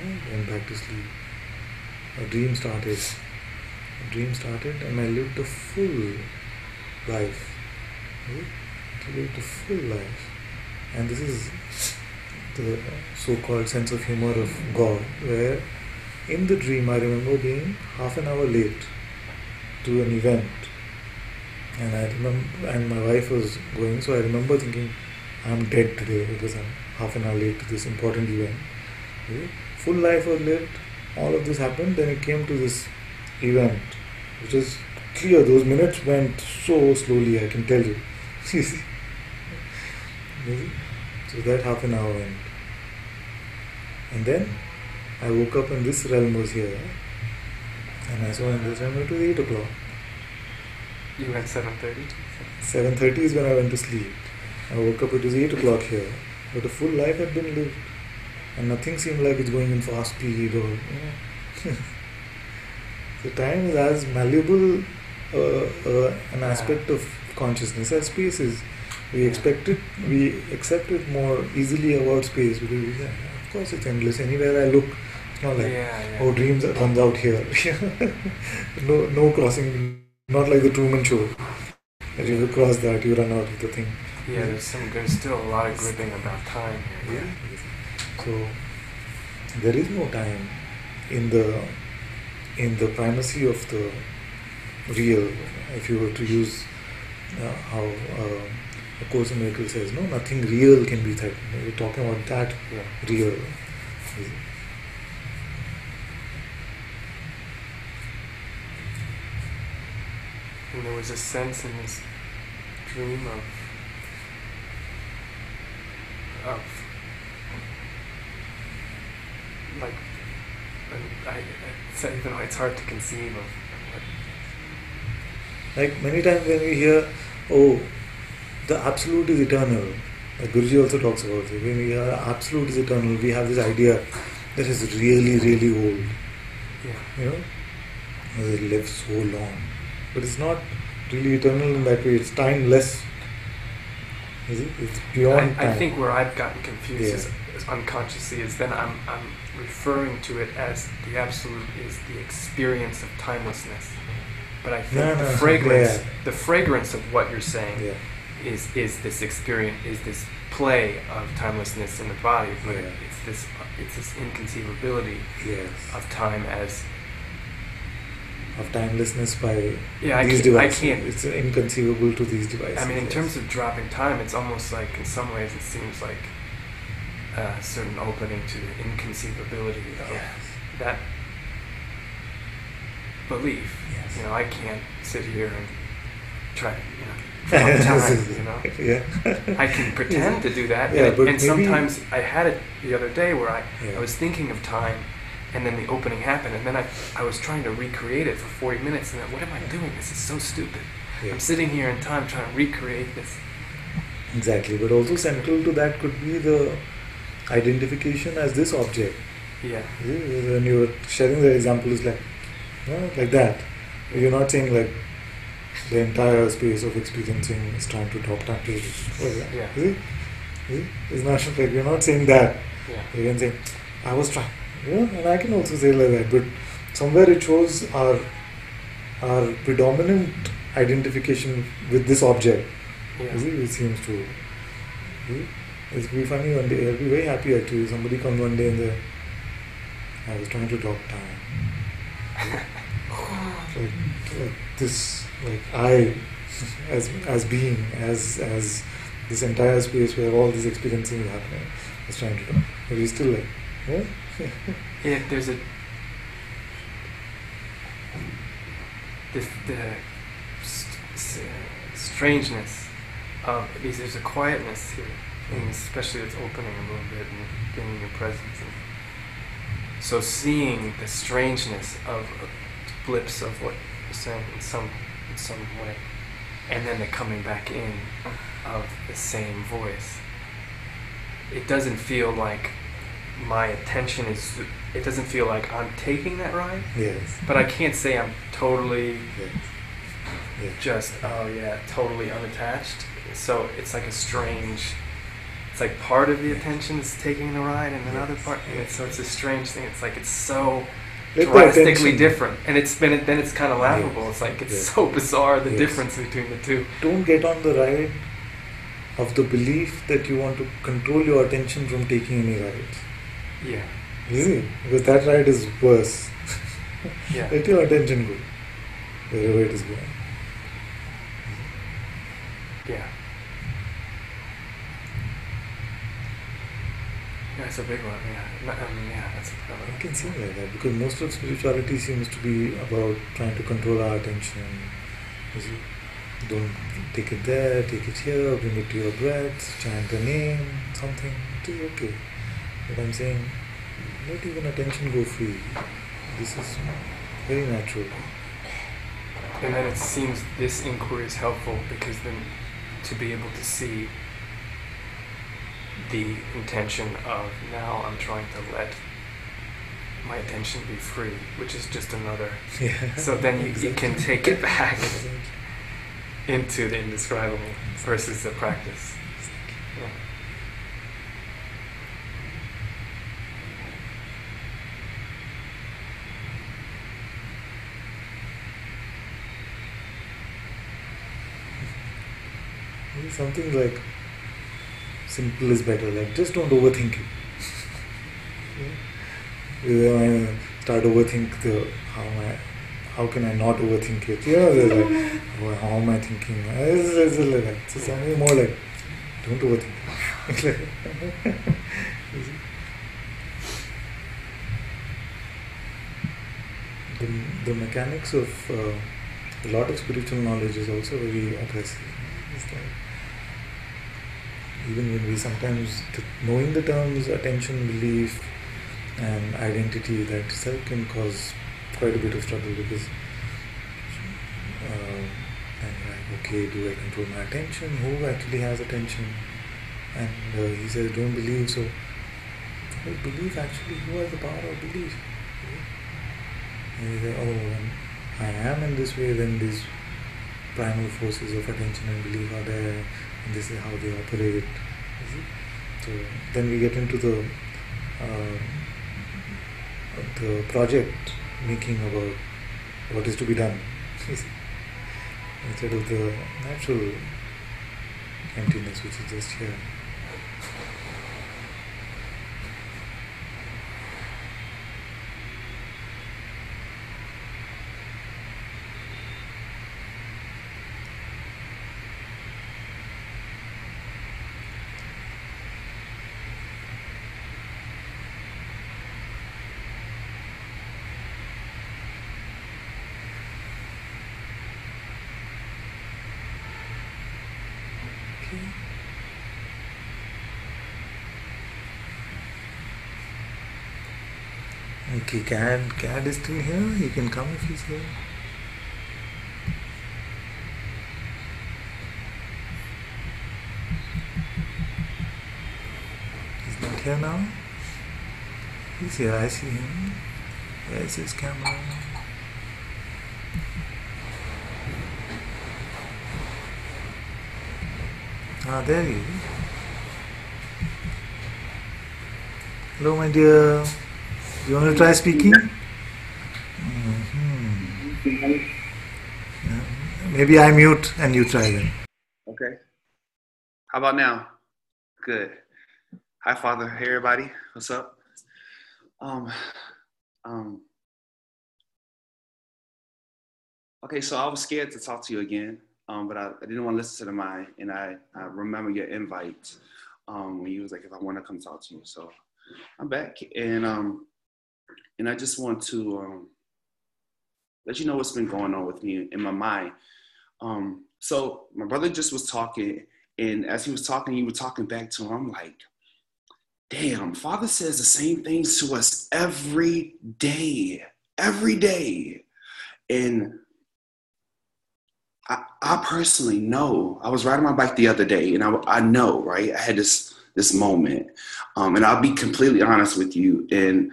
I went back to sleep. A dream started and I lived a full life. I lived a full life. And this is the so-called sense of humor of God, where in the dream I remember being half an hour late to an event, and and my wife was going, so I remember thinking, I'm dead today because I'm half an hour late to this important event. Okay? Full life was lived, all of this happened, then it came to this event, which is clear, those minutes went so slowly, I can tell you. You see? So that half an hour went. And then I woke up and this realm was here. And I saw in this realm it was 8 o'clock. You went 7:30. 7:30 is when I went to sleep. I woke up, it was 8 o'clock here. But a full life had been lived. And nothing seemed like it's going in fast speed or, So time is as malleable an aspect of consciousness as space is. We accept it more easily about space because, of course, it's endless. Anywhere I look, it's not like, oh, dreams runs out here. no crossing, not like the Truman Show. If you cross that, you run out of the thing. Yeah, there's still a lot of gripping about time here. Yeah. So there is no time in the primacy of the real. If you were to use how A Course in Miracles says, no, nothing real can be threatened. We're talking about that real. And there was a sense in this dream of like, it's hard to conceive of. Like many times when we hear, oh, the absolute is eternal. Like Guruji also talks about it. When we hear absolute is eternal, we have this idea that is really, really old. Yeah. It lives so long. But it's not really eternal in that way. It's timeless. Is it? It's beyond time. I think where I've gotten confused is unconsciously is then I'm referring to it as the absolute is the experience of timelessness. But I think the fragrance of what you're saying is this experience, is this play of timelessness in the body, but it's this inconceivability of time as of timelessness by these devices. It's inconceivable to these devices. I mean, in terms of dropping time, it's almost like, in some ways, it seems like a certain opening to the inconceivability of that belief. Yes. I can't sit here and try to, drop time, I can pretend to do that, and sometimes I had it the other day where I was thinking of time, and then the opening happened, and then I was trying to recreate it for 40 minutes, and then, what am I doing? This is so stupid. I'm sitting here in time trying to recreate this. Exactly, but also central to that could be the identification as this object. Yeah. When you were sharing the example, is like that. You're not saying like the entire space of experiencing is trying to drop time to it. It's not like you're not saying that. You can say, I was trying. And I can also say like that, but somewhere it shows our predominant identification with this object. It seems to. It's be funny one day. I'll be very happy actually. Somebody comes one day and say, I was trying to drop time. like this, like I, as being, as this entire space where all this experiencing is happening, is trying to drop. But he's still like, there's the strangeness of these. There's a quietness here, and especially it's opening a little bit and being in your presence. And so seeing the strangeness of blips of what you're saying in some way, and then the coming back in of the same voice. It doesn't feel like my attention is. It doesn't feel like I'm taking that ride. Yes. But I can't say I'm totally just totally unattached. So it's like a strange. It's like part of the attention is taking the ride, and another part, and so it's a strange thing. It's like it's so drastically different, and it's kind of laughable. It's like it's so bizarre the difference between the two. Don't get on the ride of the belief that you want to control your attention from taking any rides. Yeah. Easy, because that ride is worse. Let your attention go wherever it is going. Yeah. That's a big one. That's a big one. It can seem like that because most of spirituality seems to be about trying to control our attention. You see, don't take it there, take it here, bring it to your breath, chant a name, something. It is okay. But I'm saying, let even attention go free. This is very natural. And then it seems this inquiry is helpful because then to be able to see the intention of now I'm trying to let my attention be free, which is just another. Yeah. So then you can take it back Exactly. into the indescribable versus the practice. Yeah. Something like simple is better. Like just don't overthink it. When I start overthink how can I not overthink it? They're like, oh, how am I thinking? It's like that. So something more like, don't overthink. The mechanics of a lot of spiritual knowledge is also very aggressive. It's like, even when we sometimes, knowing the terms attention, belief, and identity, that itself can cause quite a bit of trouble because I'm like, okay, do I control my attention? Who actually has attention? And he says, don't believe. So, what belief actually? Who has the power of belief? And he says, oh, when I am in this way, then these primal forces of attention and belief are there, and this is how they operate. So then we get into the project making about what is to be done instead of the natural emptiness which is just here. Okay, Cad is still here. He can come if he's here. He's not here now. He's here. I see him. Where's his camera? Ah, there he is. Hello, my dear. You want to try speaking? Maybe I mute and you try then. Okay. How about now? Good. Hi, Father. Hey, everybody. What's up? Okay, so I was scared to talk to you again, but I didn't want to listen to the mind, and I remember your invite when you was like, if I want to come talk to you. So I'm back, and I just want to let you know what's been going on with me in my mind. So my brother just was talking, and as he was talking, you were talking back to him. I'm like, damn, Father says the same things to us every day. And I personally know, I was riding my bike the other day, and I know, right? I had this moment, and I'll be completely honest with you, and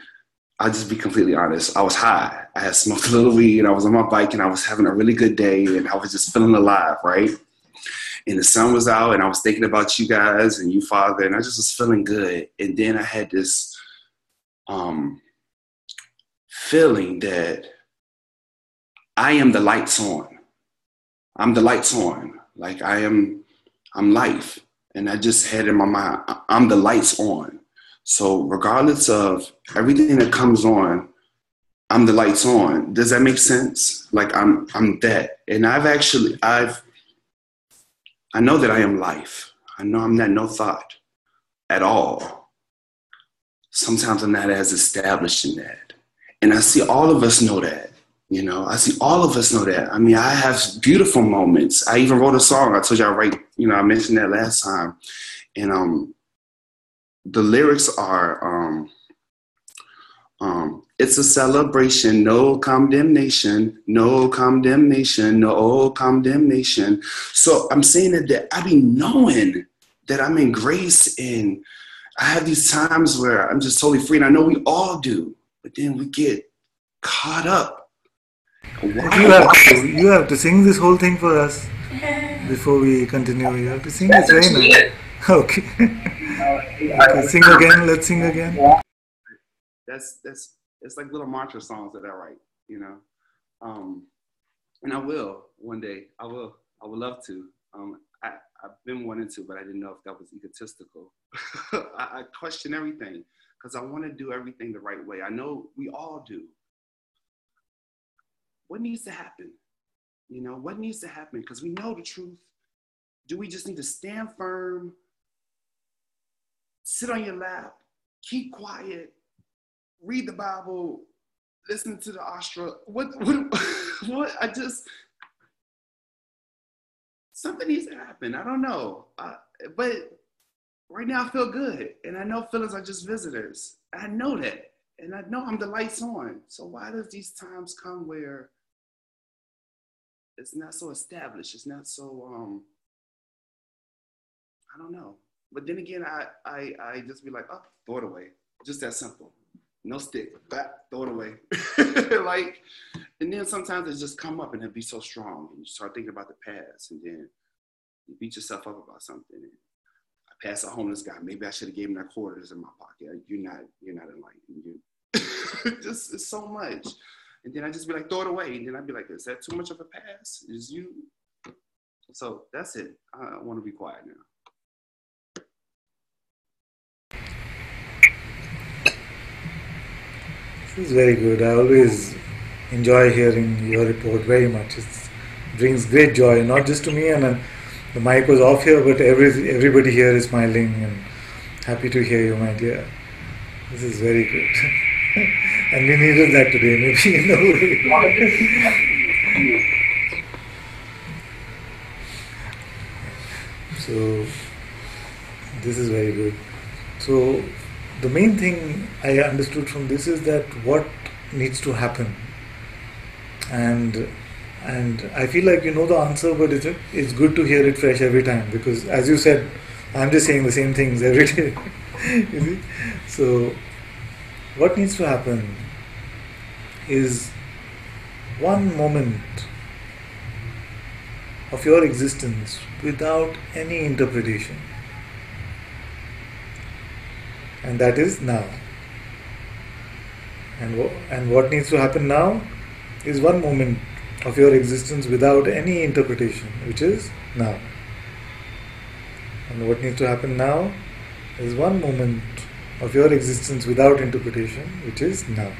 I'll just be completely honest. I was high. I had smoked a little weed, and I was on my bike, and I was having a really good day, and I was just feeling alive, right? And the sun was out, and I was thinking about you guys and you, Father, and I just was feeling good. And then I had this feeling that I am the lights on. I'm the lights on. Like I'm life. And I just had in my mind, I'm the lights on. So regardless of everything that comes on, I'm the lights on. Does that make sense? Like I'm that. And I know that I am life. I know I'm not no thought at all. Sometimes I'm not as established in that. And I see all of us know that. You know, I see all of us know that. I mean, I have beautiful moments. I even wrote a song. I told you I write, I mentioned that last time. And the lyrics are It's a celebration, no condemnation, no condemnation, no condemnation. So I'm saying that I be knowing that I'm in grace, and I have these times where I'm just totally free, and I know we all do, but then we get caught up. You have to sing this whole thing for us before we continue. You have to sing it right now. Okay. Okay, sing again. Let's sing again. That's it's like little mantra songs that I write, you know. And I will one day. I would love to. I've been wanting to, but I didn't know if that was egotistical. I question everything because I want to do everything the right way. I know we all do. What needs to happen? You know, what needs to happen? Because we know the truth. Do we just need to stand firm, sit on your lap, keep quiet, read the Bible, listen to the Astra? What? I just, something needs to happen. I don't know. But right now I feel good. And I know feelings are just visitors. I know that. And I know I'm the lights on. So why does these times come where it's not so established? It's not so, I don't know. But then again, I just be like, oh, throw it away. Just that simple. No stick, throw it away. Like, and then sometimes it just come up and it be so strong. And you start thinking about the past, and then you beat yourself up about something. And I pass a homeless guy. Maybe I should have gave him that quarters in my pocket. You're not enlightened. You just, it's so much. And then I just be like, throw it away. And then I'd be like, is that too much of a pass? Is you? So that's it. I want to be quiet now. This is very good. I always enjoy hearing your report very much. It brings great joy, not just to me, and the mic was off here, but everybody here is smiling and happy to hear you, my dear. This is very good. And we needed that today, maybe in a way. So, this is very good. So, the main thing I understood from this is that what needs to happen, and I feel like you know the answer, but it's good to hear it fresh every time, because as you said, I'm just saying the same things every day. You see? So what needs to happen is one moment of your existence without any interpretation. And that is now. And what needs to happen now is one moment of your existence without any interpretation, which is now. And what needs to happen now is one moment of your existence without interpretation, which is now.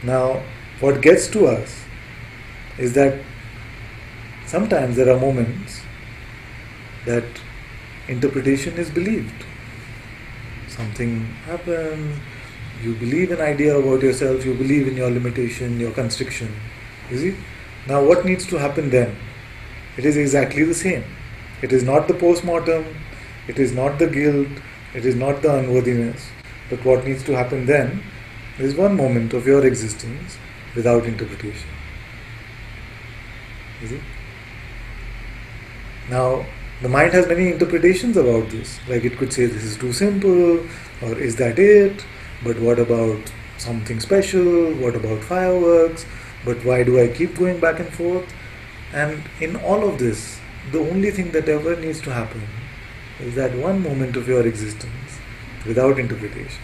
Now, what gets to us is that sometimes there are moments that interpretation is believed. Something happens, you believe an idea about yourself, you believe in your limitation, your constriction. You see? Now what needs to happen then? It is exactly the same. It is not the post-mortem, it is not the guilt, it is not the unworthiness. But what needs to happen then is one moment of your existence without interpretation. You see? Now, the mind has many interpretations about this. Like it could say this is too simple, or is that it? But what about something special? What about fireworks? But why do I keep going back and forth? And in all of this, the only thing that ever needs to happen is that one moment of your existence without interpretation.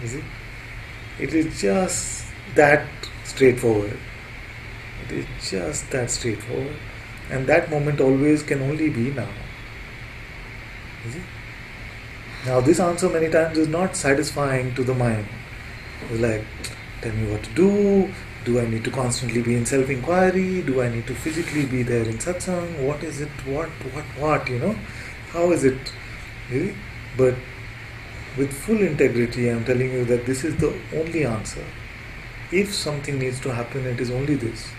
You see? It is just that straightforward. It is just that straightforward. And that moment always can only be now. You see? Now this answer many times is not satisfying to the mind. It's like, tell me what to do. Do I need to constantly be in self-inquiry? Do I need to physically be there in satsang? What is it? What? You know? How is it? You see? But with full integrity, I am telling you that this is the only answer. If something needs to happen, it is only this.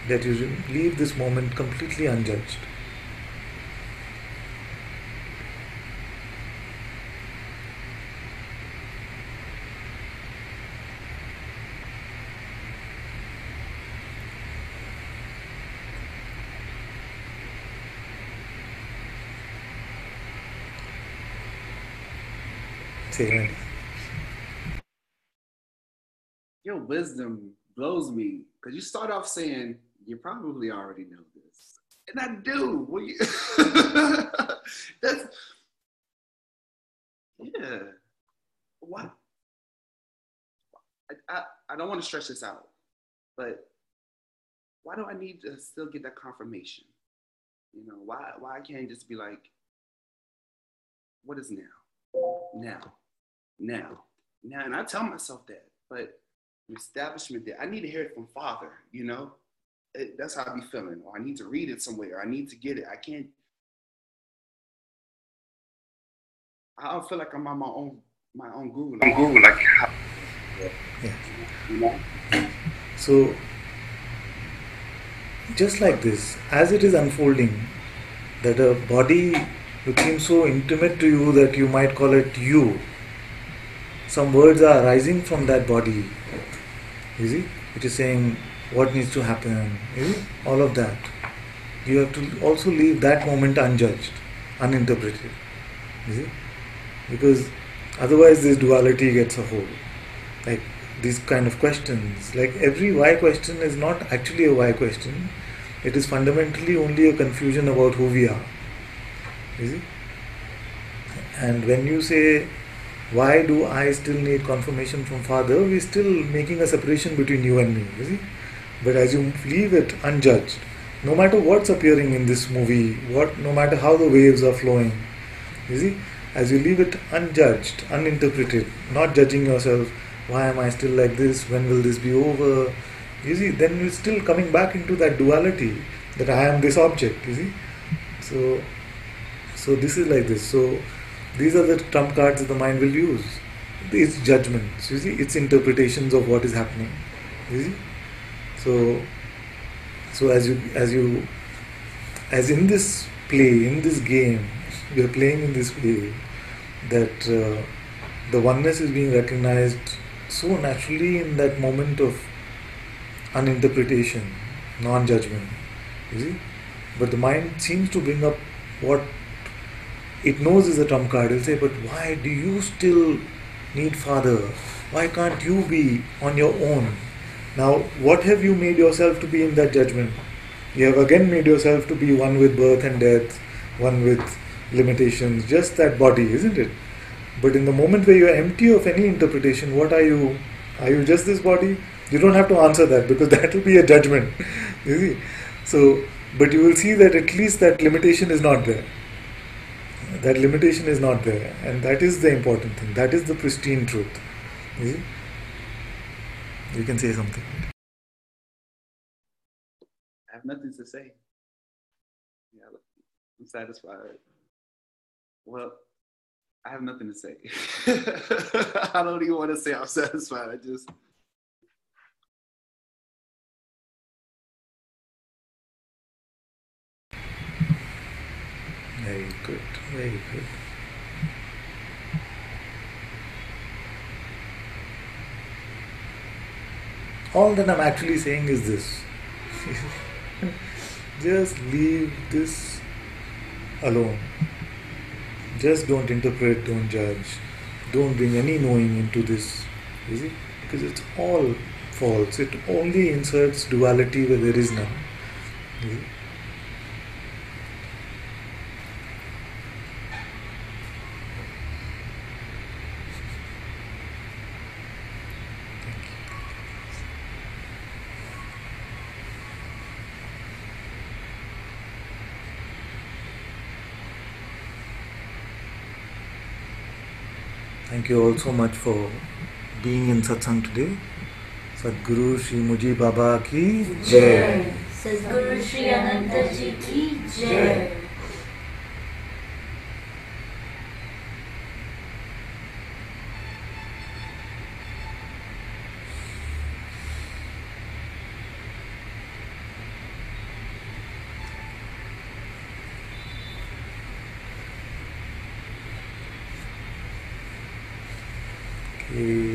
That you leave this moment completely unjudged. Say, Your wisdom blows me because you start off saying you probably already know this, and I do. Well, you that's yeah. What? I don't want to stretch this out, but why do I need to still get that confirmation? You know, why I can't just be like, what is now? Now. And I tell myself that, but the establishment there, I need to hear it from Father, you know? That's how I be feeling. Or I need to read it somewhere. I need to get it. I don't feel like I'm on my own guru. Like yeah. you know? So, just like this, as it is unfolding, that a body which seems so intimate to you that you might call it you, some words are arising from that body. You see? It is saying what needs to happen. You see? All of that. You have to also leave that moment unjudged, uninterpreted. You see? Because otherwise this duality gets a hold. Like these kind of questions, like every why question is not actually a why question. It is fundamentally only a confusion about who we are. You see? And when you say, why do I still need confirmation from Father? We're still making a separation between you and me, you see. But as you leave it unjudged, no matter what's appearing in this movie, no matter how the waves are flowing, you see, as you leave it unjudged, uninterpreted, not judging yourself, why am I still like this? When will this be over? You see, then you're still coming back into that duality that I am this object, you see. So this is like this. So these are the trump cards that the mind will use. It's judgments, you see, it's interpretations of what is happening. You see? So as in this play, in this game, we are playing in this way that the oneness is being recognized so naturally in that moment of uninterpretation, non-judgment. You see? But the mind seems to bring up what it knows is a trump card. It'll say, but why do you still need Father? Why can't you be on your own? Now, what have you made yourself to be in that judgment? You have again made yourself to be one with birth and death, one with limitations, just that body, isn't it? But in the moment where you are empty of any interpretation, what are you? Are you just this body? You don't have to answer that because that will be a judgment. You see? So, but you will see that at least that limitation is not there. That limitation is not there, and that is the important thing. That is the pristine truth. You see? You can say something. I have nothing to say. Yeah, I'm satisfied. Well, I have nothing to say. I don't even want to say I'm satisfied. I just. Very good, very good. All that I'm actually saying is this. Just leave this alone. Just don't interpret, don't judge, don't bring any knowing into this. You see? Because it's all false. It only inserts duality where there is none. You see? Thank you all so much for being in Satsang today. Sadguru Shri Muji Baba ki Jai. Sadguru Shri Ananta Ji ki Jai. Okay.